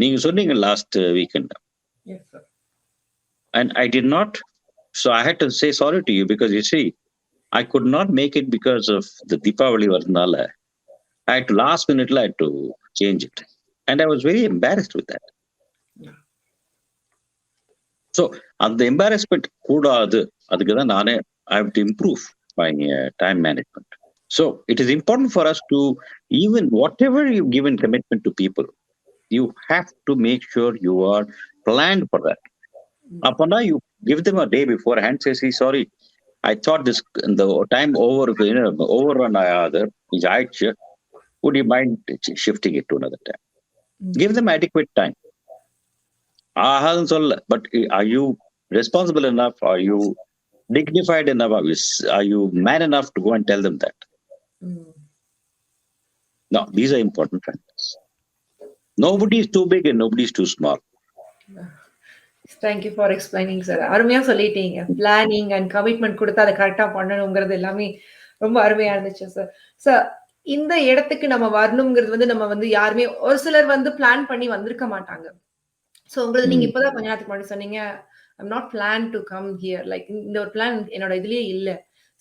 நீங்க சொன்னீங்க last weekend. Yes, sir. And I did not. So I had to say sorry to you because you see, I could not make it because of the Deepavali varnala. I had to last minute, I had to change it. And I was very embarrassed with that. Yeah. So, அந்த embarrassment கூடாது. அதுக்கு தான் நானே I have to improve my time management. So, it is important for us to, even whatever you give in commitment to people, you have to make sure you are planned for that. Apana, you give them a day beforehand, say, see, sorry, I thought this the time overrun either. Would you mind shifting it to another time? Give them adequate time. But are you responsible enough? Are you dignified enough? Are you man enough to go and tell them that? No, these are important factors. Nobody is too big and nobody is too small. Thank you for explaining, sir. அருமையா சொல்லிட்டீங்க. பிளானிங் அண்ட் கமிட்மெண்ட் கொடுத்து அதை கரெக்டா பண்ணணுங்கிறது எல்லாமே ரொம்ப அருமையா இருந்துச்சு சார். சார், இந்த இடத்துக்கு நம்ம வரணுங்கிறது வந்து நம்ம வந்து யாருமே ஒரு சிலர் வந்து பிளான் பண்ணி வந்திருக்க மாட்டாங்க. சோ உங்களுக்கு நீங்க இப்பதான் கொஞ்ச நேரத்துக்கு முன்னாடி சொன்னீங்க, I'm not planned to come here. Like இந்த ஒரு பிளான் என்னோட இதுலயே இல்ல.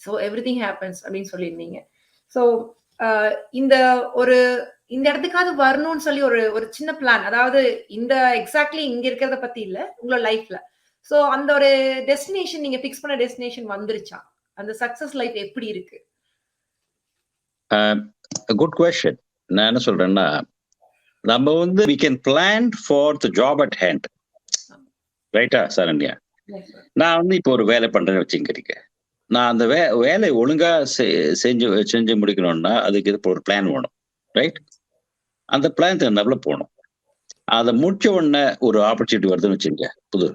சோ எவ்ரிதிங் ஹேப்பன்ஸ் அப்படின்னு சொல்லியிருந்தீங்க. சோ இந்த இடத்துக்காவது வரணும்னு சொல்லி ஒரு சின்ன பிளான், அதாவது இந்த எக்ஸாக்ட்லி இங்க இருக்கிறத பத்தி இல்ல, உங்களோட லைஃப்ல. சோ அந்த ஒரு டெஸ்டினேஷன், நீங்க பிக்ஸ் பண்ண டெஸ்டினேஷன் வந்துருச்சா? அந்த சக்சஸ் லைஃப் எப்படி இருக்கு? Good question. நான் என்ன சொல்றேன்னா, நம்ம வந்து we can plan for the job at hand. ரைட்டா சரண்யா? நான் வந்து இப்போ ஒரு வேலை பண்றேன்னு வச்சுக்கிறீங்க. நான் அந்த வேலை ஒழுங்கா செஞ்சு முடிக்கணும்னா அதுக்கு இது ஒரு பிளான் வேணும். ரைட்? அந்த பிளான் தகுந்தாப்புல போகணும். அதை முடிச்ச உடனே ஒரு ஆப்பர்ச்சுனிட்டி வருதுன்னு வச்சுங்க, புது,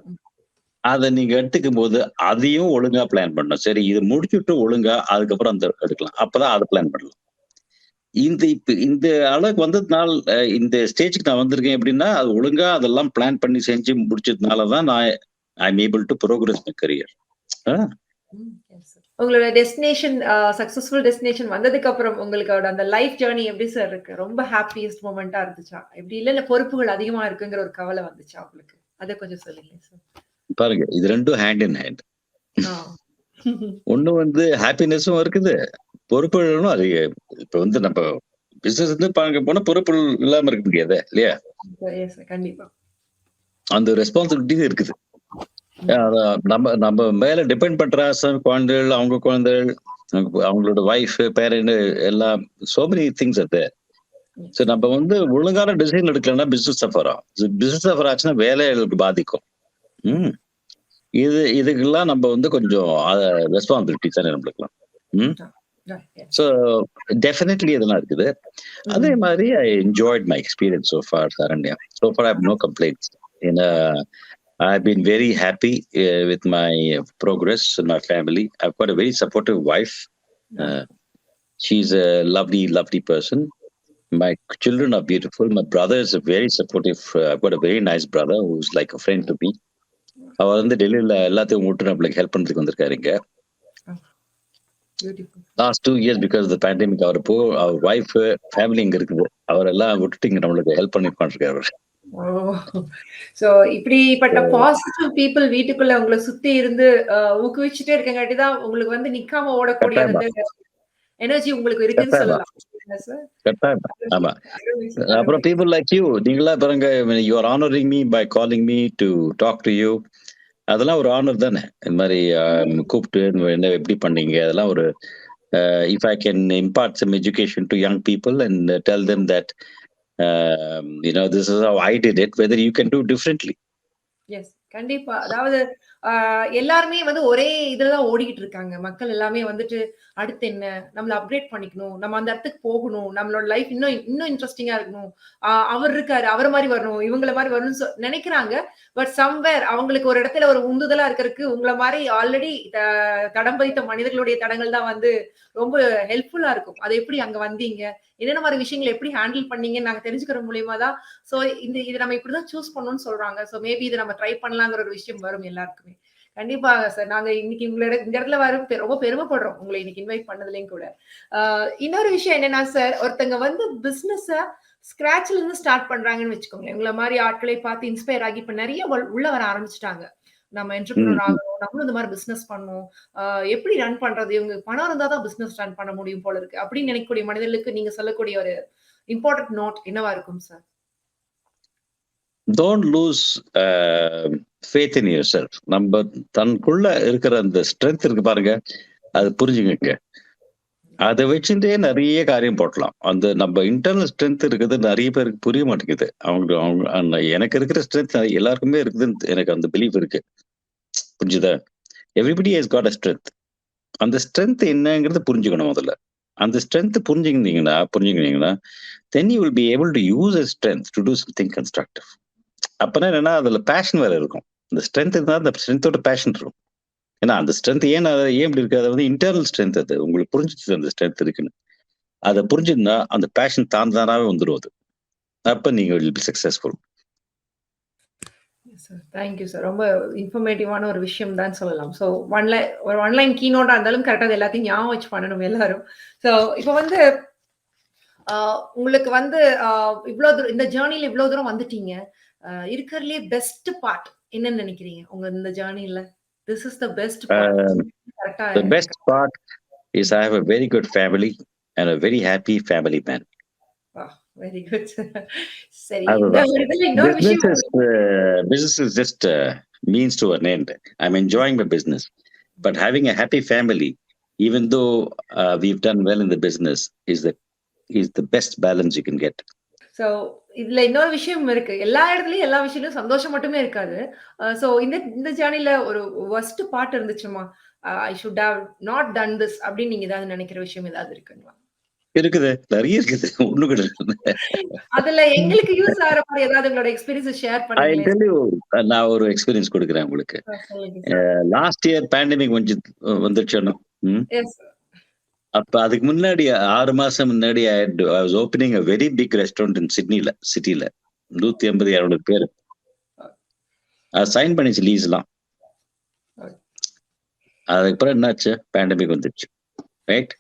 அதை நீங்க எடுத்துக்கும் போது அதையும் ஒழுங்கா பிளான் பண்ணணும். சரி, இது முடிச்சுட்டு ஒழுங்கா அதுக்கப்புறம் அந்த எடுக்கலாம். அப்பதான் அதை பிளான் பண்ணலாம். இந்த அளவுக்கு வந்ததுனால, இந்த ஸ்டேஜுக்கு நான் வந்திருக்கேன் எப்படின்னா, அது ஒழுங்கா அதெல்லாம் பிளான் பண்ணி செஞ்சு முடிச்சதுனாலதான் நான் I am able to progress my career. உங்களோட டெஸ்டினேஷன், சக்சஸ்ஃபுல் டெஸ்டினேஷன் வந்ததுக்கு அப்புறம் உங்களோட அந்த லைஃப் ஜர்னி எப்படி சார் இருக்கு? ரொம்ப ஹாப்பியஸ்ட் மொமெண்டா இருந்துச்சா? எப்படி இல்ல பொறுப்புகள் அதிகமா இருக்குங்கிற ஒரு கவலை வந்துச்சா உங்களுக்கு? அத கொஞ்சம் சொல்லுங்க சார். பாருங்க, இது ரெண்டும் ஹேண்ட் இன் ஹேண்ட். ஒண்ணு வந்து ஹாப்பினஸும் இருக்குது, பொறுப்புகளும் அது. இப்ப வந்து நம்ம பிசினஸ் வந்து பார்க்க போனா பொறுப்புகள் இல்லாம இருக்க முடியாது இல்லையா? கண்டிப்பா அந்த ரெஸ்பான்சிபிலிட்டி இருக்குது. நம்ம மேல டிபெண்ட் பண்ற குழந்தைகள், அவங்க குழந்தைகள், அவங்களோட ஒய்ஃப், பேரண்ட் எல்லாம், சோ மெனி திங்ஸ் அது. சோ நம்ம வந்து ஒழுங்கான டிசிஷன் எடுக்கலன்னா பிசினஸ் சஃபர் ஆகும். பிசினஸ் சஃபர் ஆச்சுன்னா வேலைகளுக்கு பாதிக்கும். இதுக்கெல்லாம் நம்ம வந்து கொஞ்சம் ரெஸ்பான்சிபிலிட்டி தானே நம்மளுக்குலாம். So definitely இதெல்லாம் இருக்குது. அதே மாதிரி I enjoyed my experience so far, Saranya. So far I have no complaints. I've been very happy with my progress in my family. I've got a very supportive wife. She's a lovely person. My children are beautiful. My brother is a very supportive. I've got a very nice brother who's like a friend to me. அவர் வந்து டெல்லியில எல்லாத்தையும் விட்டு நம்மளுக்கு ஹெல்ப் பண்றதுக்கு வந்திருக்காருங்க. Last 2 years because of the pandemic, our wife, family இங்க இருக்குது. அவரெல்லாம் விட்டுட்டு இங்க நம்மளுக்கு ஹெல்ப் பண்ணி உட்காந்துருக்காரு. சோ இப்படிப்பட்ட பாசிட்டிவ் பீப்புள் வீட்டுக்குள்ள உங்களை சுத்தி இருந்து ஊக்குவிச்சுட்டே இருக்கங்காட்டிதான் உங்களுக்கு வந்து நிக்காம ஓடக்கூடிய எனர்ஜி உங்களுக்கு இருக்குன்னு சொல்லலாம். ஆமா. அப்புறம் people like you, நீங்களா பாருங்க, you are honoring me by calling me to talk to you. அதெல்லாம் ஒரு ஆனர் தானே. இந்த மாதிரி கூப்பிட்டு என்ன எப்படி பண்ணீங்க, அதெல்லாம் ஒரு if I can impart some education to young people and tell them that this is how I did it, whether you can do differently. Yes, கண்டிப்பா. அதாவது எல்லாருமே வந்து ஒரே இதுலதான் ஓடிக்கிட்டு இருக்காங்க. மக்கள் எல்லாமே வந்துட்டு அடுத்து என்ன? நம்மள அப்கிரேட் பண்ணிக்கணும். நம்ம அந்த இடத்துக்கு போகணும். நம்மளோட லைஃப் இன்னும் இன்னும் இன்ட்ரஸ்டிங்கா இருக்கணும். அவர் இருக்காரு. அவர மாரி வரணும். இவங்கள மாரி வரணும்னு நெனைக்கிறாங்க. பட் சம்வேர் அவங்களுக்கு ஒரு இடத்துல ஒரு உந்துதலா இருக்கறதுக்கு உங்கள மாரி ஆல்ரெடி தடம் பதித்த மனிதர்களுடைய தடங்கள் தான் வந்து ரொம்ப ஹெல்ப்ஃபுல்லா இருக்கும். அத எப்படி அங்க வந்தீங்க? என்னென்ன மாரி விஷயங்கள எப்படி ஹேண்டில் பண்ணீங்கன்னு நாங்க தெரிஞ்சுக்கிற மூலியமா தான் சோ இத நம்ம இப்படிதான் சூஸ் பண்ணணும்னு சொல்றாங்க. சோ மேபி இத நம்ம ட்ரை பண்ணலாங்கிற ஒரு விஷயம் வரும் எல்லாருக்குமே. கண்டிப்பாக சார். நாங்க இன்னைக்கு உங்களோட இந்த இடத்துல வர ரொம்ப பெருமைப்படுறோம். உங்கள இன்னைக்கு இன்வைட் பண்ணதுலயும் கூட. இன்னொரு விஷயம் என்னன்னா சார், ஒருத்தங்க வந்து பிசினஸ ஸ்கிராச்ல இருந்து ஸ்டார்ட் பண்றாங்கன்னு வச்சுக்கோங்களேன். உங்கள மாரி ஆட்களை பார்த்து இன்ஸ்பயர் ஆகி இப்ப நெறைய உள்ள வர ஆரம்பிச்சுட்டாங்க. நம்ம என்டர்பிரினியர் ஆகணும். நம்மளும் இந்த மாரி பிசினஸ் பண்ணணும். எப்படி ரன் பண்றது? இவங்க பணம் இருந்தா தான் பிசினஸ் ரன் பண்ண முடியும் போல இருக்கு. அப்படின்னு நினைக்கக்கூடிய மனிதர்களுக்கு நீங்க சொல்லக்கூடிய ஒரு இம்பார்ட்டன்ட் நோட் என்னவா இருக்கும் sir? Don't lose faith in yourself. நம்ம தனக்குள்ள இருக்கிற அந்த ஸ்ட்ரென்த் இருக்கு பாருங்க, அது புரிஞ்சுக்கங்க. அதை வச்சுட்டே நிறைய காரியம் போட்டலாம். அந்த நம்ம இன்டர்னல் ஸ்ட்ரென்த் இருக்குது நிறைய பேருக்கு புரிய மாட்டேங்குது. அவங்க எனக்கு இருக்கிற ஸ்ட்ரென்த் எல்லாருக்குமே இருக்குதுன்னு எனக்கு அந்த பிலீஃப் இருக்கு. புரிஞ்சுதா? Everybody has got a strength. அந்த ஸ்ட்ரென்த் என்னங்கிறது புரிஞ்சுக்கணும் முதல்ல. அந்த ஸ்ட்ரென்த் புரிஞ்சுக்கினீங்கன்னா then you will be able to use a strength to do something constructive. அப்பனா என்னன்னா அதுல பேஷன் வேற இருக்கும். இந்த ஸ்ட்ரென்த் இருந்தா அந்த ஸ்ட்ரென்த்தோட பேஷன் இருக்கும். ஏன்னா அந்த ஸ்ட்ரென்த் ஏன் இப்படி இருக்கு, அது வந்து இன்டர்னல் ஸ்ட்ரென்த். அது உங்களுக்கு புரிஞ்சிச்சு அந்த ஸ்ட்ரென்த் இருக்குன்னு. அதை புரிஞ்சிருந்தா அந்த பேஷன் தானாவே வந்துடும். அது அப்ப நீங்க will be successful. Thank you sir. ரொம்ப இன்ஃபர்மேட்டிவான ஒரு விஷயம் தான் சொல்லலாம். ஸோ ஒரு ஆன்லைன் கீனோட்டா இருந்தாலும் கரெக்டா எல்லாத்தையும் ஞாபகம் வச்சு பண்ணணும் எல்லாரும். ஸோ இப்போ வந்து உங்களுக்கு வந்து இவ்வளவு தூரம் இந்த ஜேர்னில இவ்வளவு தூரம் வந்துட்டீங்க. இருக்கிறதுலயே பெஸ்ட் பார்ட் என்னன்னு நினைக்கிறீங்க? உங்க இந்த ஜேர்னில this is the best part. கரெக்ட்டா The best part is I have a very good family and a very happy family man. Very good. சரி. இன்னொரு விஷயம், business is just means to an end. I'm enjoying my business, but having a happy family, even though we've done well in the business, is the best balance you can get. So இதுல இன்னொரு விஷயம் இருக்கு. எல்லா இடத்துலயும் எல்லா விஷயத்திலும் சந்தோஷம் மட்டுமே இருக்காது. சோ இந்த இந்த ஜர்னில ஒரு வொர்ஸ்ட் பார்ட் இருந்துச்சுமா? I should have not done this அப்படின்னு நீங்க ஏதாவது நினைக்கிற விஷயம் ஏதாவது இருக்குங்களா? இருக்குது, நிறைய இருக்குது. ஒண்ணு கூட அதுல எங்களுக்கு யூஸ் ஆகிற மாதிரி ஏதாவது உங்களோட எக்ஸ்பீரியன்ஸ் ஷேர் பண்ணுங்களேன். நான் ஒரு எக்ஸ்பீரியன்ஸ் கொடுக்குறேன் உங்களுக்கு. லாஸ்ட் இயர் பேண்டமிக் வந்துச்சு. அப்ப அதுக்கு முன்னாடி 6 மாசம் முன்னாடி I was opening a very big restaurant in சிட்டில 150-200 பேர். சைன் பண்ணிச்சு லீஸ்லாம். அதுக்கப்புறம் என்னாச்சு, பேண்டமிக் வந்துச்சு. ரைட்.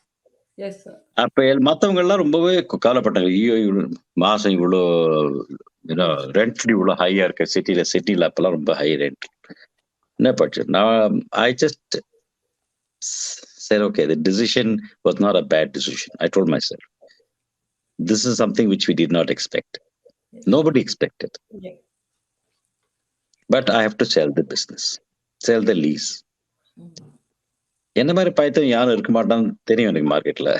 அப்ப மத்தவங்க எல்லாம் ரொம்பவே கவலைப்பட்டாங்க. ஐயோ மாசம் இவ்வளோ ரெண்ட் இவ்வளோ ஹையா இருக்கு சிட்டில அப்பெல்லாம் ரொம்ப ஹை ரெண்ட். என்ன பட்சம் நான் I just said, okay, the decision was not a bad decision. I told myself, this is something which we did not expect. Nobody expected. Yeah. But I have to sell the business, sell the lease. என்ன மாதிரி பைத்தம் யாரும் இருக்க மாட்டான்னு தெரியும் எனக்கு மார்க்கெட்ல.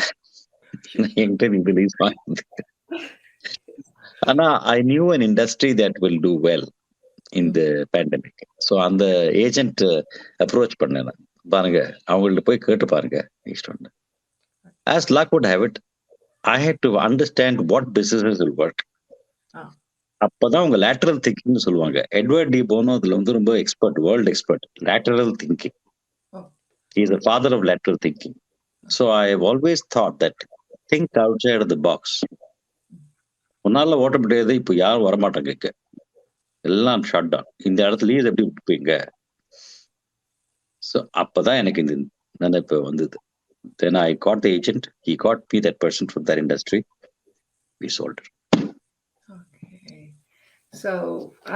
என்கிட்ட நீங்க லீஸ் வாங்க. ஆனா I knew an industry that will do well in the pandemic. So அந்த ஏஜென்ட் அப்ரோச் பண்ணேன். பாருங்க, அவங்கள்ட்ட போய் கேட்டு பாருங்க. As luck would have it, I had to understand what businesses will work. அப்பதான் உங்க லேட்டரல் திங்கிங் சொல்லுவாங்க. எட்வர்ட் டி போனோ அதுல வந்து ரொம்ப expert, world expert, lateral thinking. He is the father of lateral thinking. So I have always thought that think outside of the box. முன்னால ஓட்ட முடியாது, இப்போ யாரும் வரமாட்டாங்க, எல்லாம் ஷட் டவுன். இந்த இடத்துல எப்படி விட்டுப்பீங்க? ஸோ அப்பதான் எனக்கு இந்த நினைப்பு வந்தது. Then I got the agent. He got me that person from that industry. We sold it. Okay. So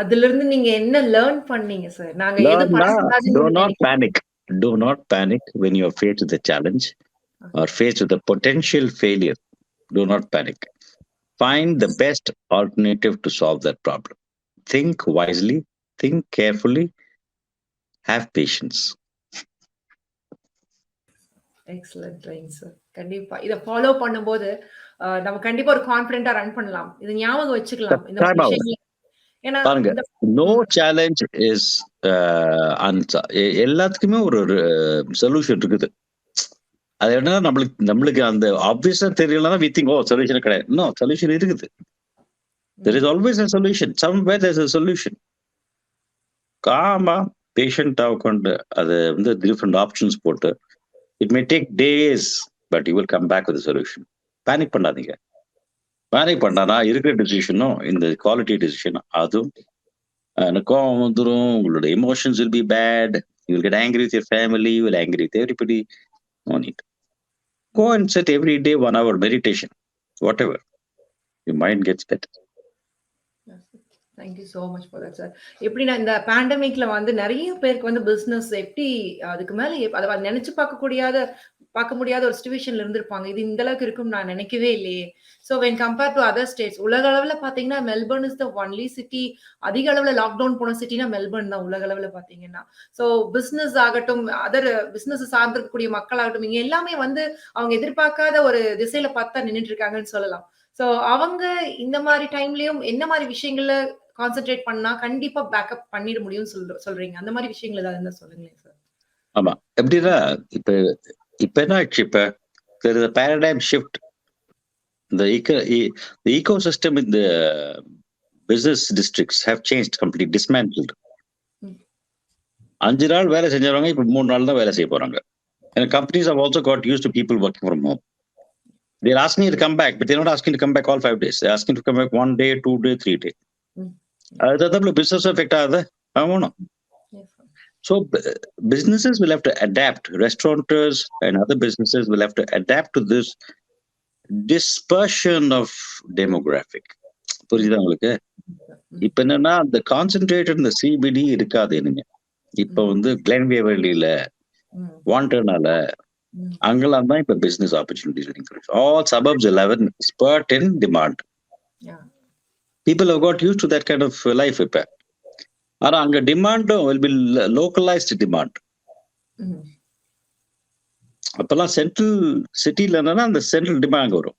அதிலிருந்து நீங்க என்ன லேர்ன் பண்ணீங்க சார்? நாங்க எது பண்ணக்கூடாதுன்னு do not panic. Do not panic when you are faced with a challenge or faced with a potential failure. Do not panic. Find the best alternative to solve that problem. Think wisely, think carefully, have patience. Excellent sir. கண்டிப்பா இத ஃபாலோ பண்ணும்போது நம்ம கண்டிப்பா ஒரு கான்ஃபிடென்ட்டா ரன் பண்ணலாம். இது ஞாபகம் வச்சுக்கலாம். இந்த விஷயங்கள் ஏன்னா பாருங்க, நோ சேலஞ்ச் இஸ் எல்லாத்துக்குமே ஒரு சொல்யூஷன் இருக்குது. அது என்ன, நம்மளுக்கு அந்த ஆப்வியஸா தெரியலன்னா we think, சொல்யூஷன் கிடையாது. நோ, சொல்யூஷன் இருக்குது. There is always a solution. Somewhere there's a solution. காமா பேஷண்டா உட்காந்து அது வந்து டிஃப்ரெண்ட் ஆப்ஷன்ஸ் போட்டு it may take days, but you will come back with solution. Panic பண்ணாதீங்க. பேனிக் பண்ணானா இருக்கிற டிசிஷனும் இந்த குவாலிட்டி டிசிஷன் அதுவும் கோவம் வந்துடும். உங்களோட emotions will be bad. You will get angry with your family, you will angry with everybody. No need. Go and set every day 1 hour meditation, whatever. Your mind gets better. Thank you so much for that, sir. எப்படின்னா இந்த பேண்டமிக்ல வந்து நிறைய பேருக்கு வந்து பிசினஸ் எப்படி அதுக்கு மேல அதை நினைச்சு பார்க்க முடியாத ஒரு சிச்சுவேஷன்ல இருந்திருப்பாங்க. இது இந்த அளவுக்கு இருக்கும் நான் நினைக்கவே இல்லையே. So when compare to other states, உலக அளவுல பாத்தீங்கன்னா Melbourne is the only city. அதிக அளவுல லாக்டவுன் போன சிட்டினா மெல்பர்ன் தான் உலக அளவுல பாத்தீங்கன்னா. ஸோ பிசினஸ் ஆகட்டும், அதர் பிசினஸ் சார்ந்திருக்கக்கூடிய மக்கள் ஆகட்டும், இங்க எல்லாமே வந்து அவங்க எதிர்பார்க்காத ஒரு திசையில பார்த்தா நின்றுட்டு இருக்காங்கன்னு சொல்லலாம். சோ அவங்க இந்த மாதிரி டைம்லயும் என்ன மாதிரி விஷயங்கள்ல கான்சென்ட்ரேட் பண்ணா கண்டிப்பா பேக்கப் பண்ணிட முடியும் சொல்றீங்க? அந்த மாதிரி விஷயங்கள் ஏதாவது இருந்தா சொல்லுங்களேன் சார். ஆமா, எப்படின்னா இப்ப என்ன ஆச்சு, இப்ப there is a paradigm shift. The ecosystem in the business districts have changed, completely dismantled. 5 நாள் வேலை செஞ்சவங்க இப்ப 3 நாள் தான் வேலை செய்ய போறாங்க. And companies have also got used to people working from home. They're asking you to come back, but they're not asking to come back all 5 days. They're asking to come back 1 day, 2 day, 3 day. அதுதான் business affect ஆகுது. ஆமாம். So businesses will have to adapt. Restaurateurs and other businesses will have to adapt to this dispersion of demographic. புரியுதா உங்களுக்கு? இப்ப என்னன்னா அந்த கான்சென்ட்ரேட்டட் இந்த சிபிடி இருக்காது. என்னங்க இப்ப வந்து கிளென்வேவர்லில வாண்டர்னால அங்கெல்லாம் தான் இப்ப business opportunities. All suburbs 11 spurt in demand. People have got used to that kind of life இப்ப. ஆனா அங்க டிமாண்டும் will be localized demand. அப்பெல்லாம் சென்ட்ரல் சிட்டில என்னன்னா அந்த சென்ட்ரல் டிமாண்ட் வரும்.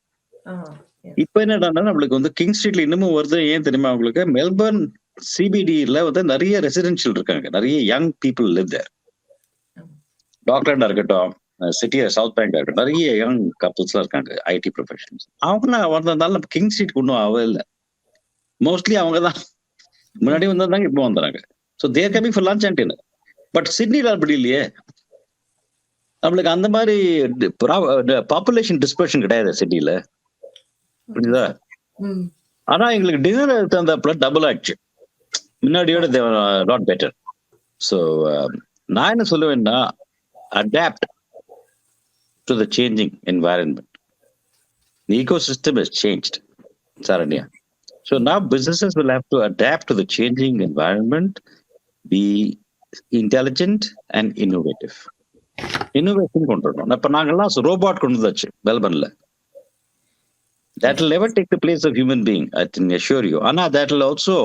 இப்ப என்னடா நம்மளுக்கு வந்து கிங் ஸ்ட்ரீட்ல இன்னமும் வருது. ஏன் தெரியுமா உங்களுக்கு? மெல்பர்ன் சிபிடில வந்து நிறைய ரெசிடென்ஷியல் இருக்காங்க. நிறைய யங் பீப்புள் லிவ் தேர். டாக்லண்டா இருக்கட்டும், சிட்டி சவுத் பேங்க் இருக்கட்டும், நிறைய யங் கப்புள்ஸ் இருக்காங்க, ஐடி ப்ரொஃபஷனல்ஸ். அவங்க வந்ததுனால நம்ம கிங் ஸ்ட்ரீட் ஒன்றும் ஆகவே இல்லை. மோஸ்ட்லி அவங்க தான் முன்னாடி வந்திருந்தாங்க, இப்போ வந்துறாங்க. So they're coming for lunch and dinner. But சிட்னில அப்படி இல்லையே. நம்மளுக்கு அந்த மாதிரி பாப்புலேஷன் டிஸ்பர்ஷன் கிடையாது சிட்டில, புரியுதா? ஆனா எங்களுக்கு டின்னர் தகுந்த டபுள் ஆயிடுச்சு. முன்னாடியோட நாட் பெட்டர். ஸோ நான் என்ன சொல்லுவேன்னா, adapt to the changing environment. The ecosystem has changed, Saranya. So now businesses will have to adapt to the changing environment, be intelligent and innovative. Innovation கொண்டுறோம். இப்ப நாங்கெல்லாம் ரோபோட் கொண்டு வந்தாச்சு மெல்பர்ன்ல. That will never take the place of human being, I can assure you. Anna, that will also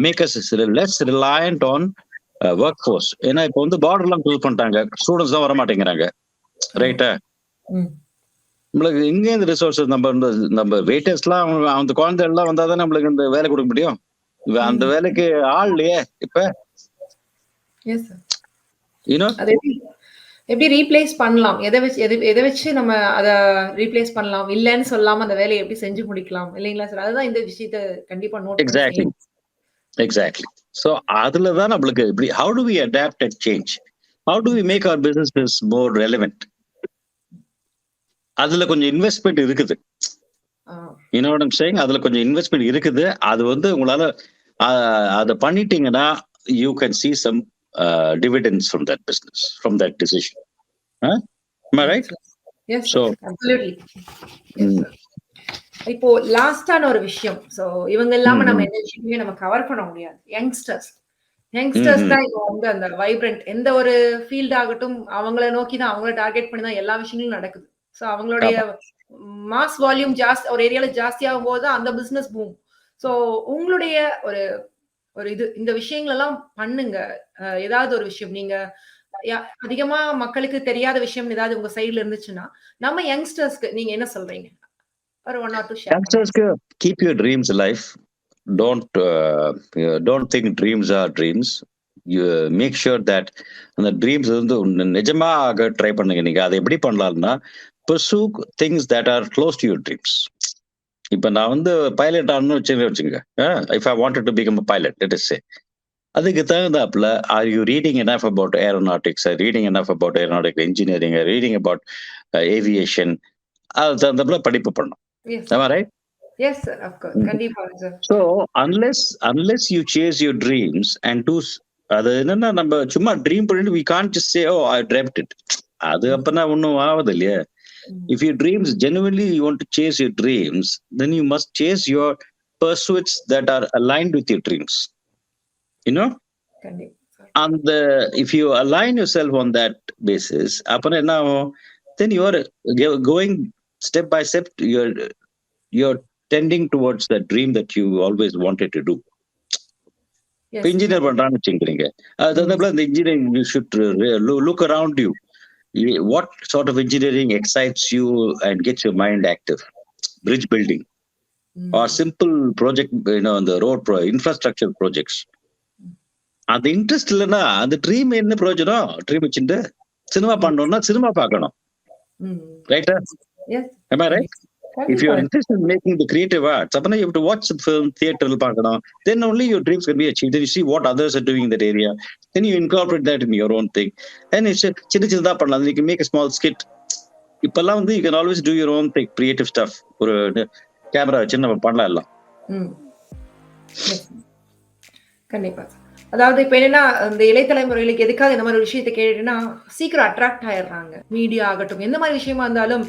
make us less reliant on work force. ஏன்னா இப்போ வந்து பார்டர் எல்லாம் க்ளோஸ் பண்ணிட்டாங்க, ஸ்டூடெண்ட்ஸ் தான் வர மாட்டேங்கிறாங்க, ரைட்டா? நம்மளுக்கு இங்கே இந்த ரிசோர்ஸஸ் நம்ம வெயிட்டர்ஸ் எல்லாம் அந்த குழந்தை எல்லாம் வந்தாதான் நம்மளுக்கு இந்த வேலை கொடுக்க முடியும். அந்த வேலைக்கு ஆள் இல்லையே இப்ப. எப்படி ரீப்ளேஸ் பண்ணலாம், எதை வச்சு நம்ம அதை ரீப்ளேஸ் பண்ணலாம், இல்லைன்னு சொல்லாம அந்த வேலையை எப்படி செஞ்சு முடிக்கலாம், இல்லைங்களா சார்? அதுதான் இந்த விஷயத்தை கண்டிப்பா நோட். Exactly. So அதுல தான் நம்மளுக்கு எப்படி, how do we adapt and change? How do we make our businesses more relevant? அதுல கொஞ்சம் இன்வெஸ்ட்மெண்ட் இருக்குது. You know what I'm saying? அதுல கொஞ்சம் இன்வெஸ்ட்மெண்ட் இருக்குது. அது வந்து உங்களால அதை பண்ணிட்டீங்கன்னா you can see some dividends from that business, from that decision. Am I right? Yes, so absolutely. Yes, sir. இப்போ லாஸ்டான ஒரு விஷயம். சோ இவங்க இல்லாம நம்ம எந்த விஷயத்தையும் நம்ம கவர் பண்ண முடியாது. யங்ஸ்டர்ஸ் தான் இப்போ வந்து அந்த வைப்ரண்ட் எந்த ஒரு ஃபீல்ட் ஆகட்டும் அவங்கள நோக்கி தான், அவங்கள டார்கெட் பண்ணி தான் எல்லா விஷயங்களும் நடக்குது. சோ அவங்களுடைய மாஸ் வால்யூம் ஒரு ஏரியால ஜாஸ்தியாகும் போது அந்த பிசினஸ் பூம். சோ உங்களுடைய ஒரு இந்த விஷயங்கள் எல்லாம் பண்ணுங்க. ஏதாவது ஒரு விஷயம் நீங்க அதிகமா மக்களுக்கு தெரியாத விஷயம் ஏதாவது உங்க சைடுல இருந்துச்சுன்னா நம்ம யங்ஸ்டர்ஸ்க்கு நீங்க என்ன சொல்றீங்க? Or 1 or 2 share. Youngsters, keep your dreams alive. don't think dreams are dreams. You make sure that அந்த ட்ரீம்ஸ் வந்து நிஜமாக ட்ரை பண்ணுங்க. நீங்க அதை எப்படி பண்ணலாம்னா, pursue things that are close to your dreams. இப்ப நான் வந்து பைலட் ஆகணும்னு வச்சுங்க. If I wanted to become a pilot, let us say, அதுக்கு தகுந்தாப்புல are you reading enough about aeronautics, are reading enough about aeronautical engineering, are reading about aviation? அது தகுந்தாப்புல படிப்பு பண்ணணும். Yes. Am I right? Yes, sir. Of course. கண்டிப்பா sir. So unless you chase your dreams and do, அது என்னன்னா நம்ம சும்மா ட்ரீம் பண்ணிட்டு we can't just say, oh, I dreamt it. அது அப்பனா ஒன்றும் ஆகுது இல்லையா? If your dreams genuinely you want to chase your dreams, then you must chase your pursuits that are aligned with your dreams. You know? கண்டிப்பா. And if you align yourself on that basis, அப்பனா என்ன ஆகும்? Then you are going step by step. You're tending towards that dream that you always wanted to do. Yes. Engineer பண்றான்னு வச்சுக்கிறீங்க. அது தகுந்தாப்புல இந்த engineering you should look around you. What sort of engineering excites you and gets your mind active? Bridge building or simple project, the road infrastructure projects. அந்த இன்ட்ரெஸ்ட் இல்லைன்னா அந்த ட்ரீம் என்ன பிரயோஜனம்? ட்ரீம் வச்சுட்டு சினிமா பண்ணணும்னா சினிமா பார்க்கணும். ரைட்டா? Yes. Am I right? If you are interested in making the creative arts, அப்பனா you have to watch the film, theater பார்க்கணும். Then only your dreams can be achieved. Then you see what others are doing in that area. Then you incorporate that in your own thing. And it's சின்னதா பண்ணலாம். You can make a small skit. இப்பெல்லாம் வந்து you can always do your own thing, creative stuff. ஒரு கேமரா வச்சு நம்ம பண்ணலாம் எல்லாம். கண்டிப்பா. அதாவது இப்ப என்னன்னா, இந்த இளையதலைமுறைகளுக்கு எதுக்காக இந்த மாதிரி ஒரு விஷயத்தை கேட்டுன்னா, சீக்கிரம் அட்ராக்ட் ஆயிடுறாங்க. மீடியா ஆகட்டும், எந்த மாதிரி விஷயமா இருந்தாலும்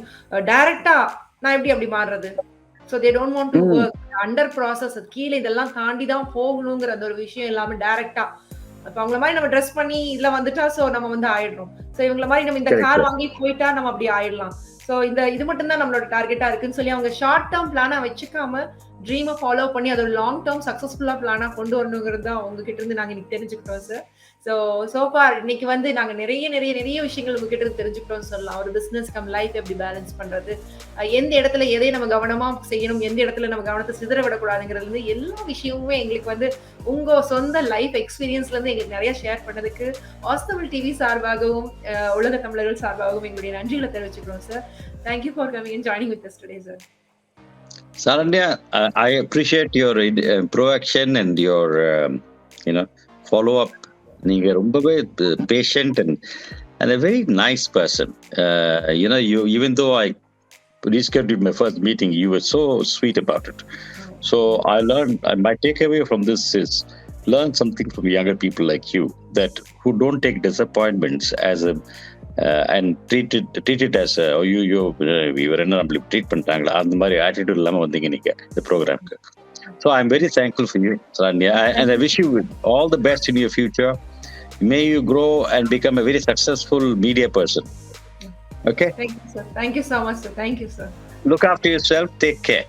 டைரக்டா நான் எப்படி அப்படி மாறுறது? So they don't want to work under process. கீழ இதெல்லாம் தாண்டி தான் போகணுங்கிற அந்த ஒரு விஷயம் இல்லாம டைரக்டா அப்ப அவங்கள மாதிரி நம்ம ட்ரெஸ் பண்ணி இதுல வந்துட்டா சோ நம்ம வந்து ஆயிடுறோம். சோ இவங்கள மாதிரி நம்ம இந்த கார் வாங்கி போயிட்டா நம்ம அப்படி ஆயிடலாம். சோ இது மட்டும் தான் நம்மளோட டார்கெட்டா இருக்குன்னு சொல்லி அவங்க ஷார்ட் டேர்ம் பிளானா வச்சுக்காம ட்ரீமை ஃபாலோ பண்ணி அதை லாங் டேர்ம் சக்சஸ்ஃபுல்லா பிளானா கொண்டு வரணுங்கிறது தான் உங்ககிட்ட இருந்து நாங்க இன்னைக்கு தெரிஞ்சுக்கிட்டோம் சார். சோஃபார் இன்னைக்கு வந்து நாங்க நிறைய விஷயங்கள் உங்ககிட்ட இருந்து தெரிஞ்சுக்கிட்டோம்னு சொல்லலாம். ஒரு பிசினஸ் கம் லைஃப் எப்படி பேலன்ஸ் பண்றது, எந்த இடத்துல எதை நம்ம கவனமா செய்யணும், எந்த இடத்துல நம்ம கவனத்தை சிதற விடக்கூடாதுங்கிறது இருந்து எல்லா விஷயமுமே எங்களுக்கு வந்து உங்க சொந்த லைஃப் எக்ஸ்பீரியன்ஸ்ல இருந்து எங்களுக்கு நிறைய ஷேர் பண்ணதுக்கு AUSTamil TV சார்பாகவும் உலக தமிழர்கள் சார்பாகவும் எங்களுடைய நன்றிகளை தெரிவிச்சுக்கிறோம் sir. Thank you for coming and joining with us today, sir. Saranya, I appreciate your proaction and your follow up. நீங்க ரொம்பவே patient and a very nice person. You even though I rescheduled my first meeting, you were so sweet about it. So I learned, my takeaway from this is learn something from younger people like you, that who don't take disappointments as a and treat it as இவர் என்ன நம்மளுக்கு ட்ரீட் பண்ணிட்டாங்களா அந்த மாதிரி ஆட்டிடியூட் இல்லாம வந்தீங்க நீங்க இந்த ப்ரோக்ராம்க்கு. So I'm very thankful for you, Saranya, and I wish you all the best in your future. May you grow and become a very successful media person. Okay? Thank you, sir. Thank you so much, sir. Thank you, sir. Look after yourself. Take care.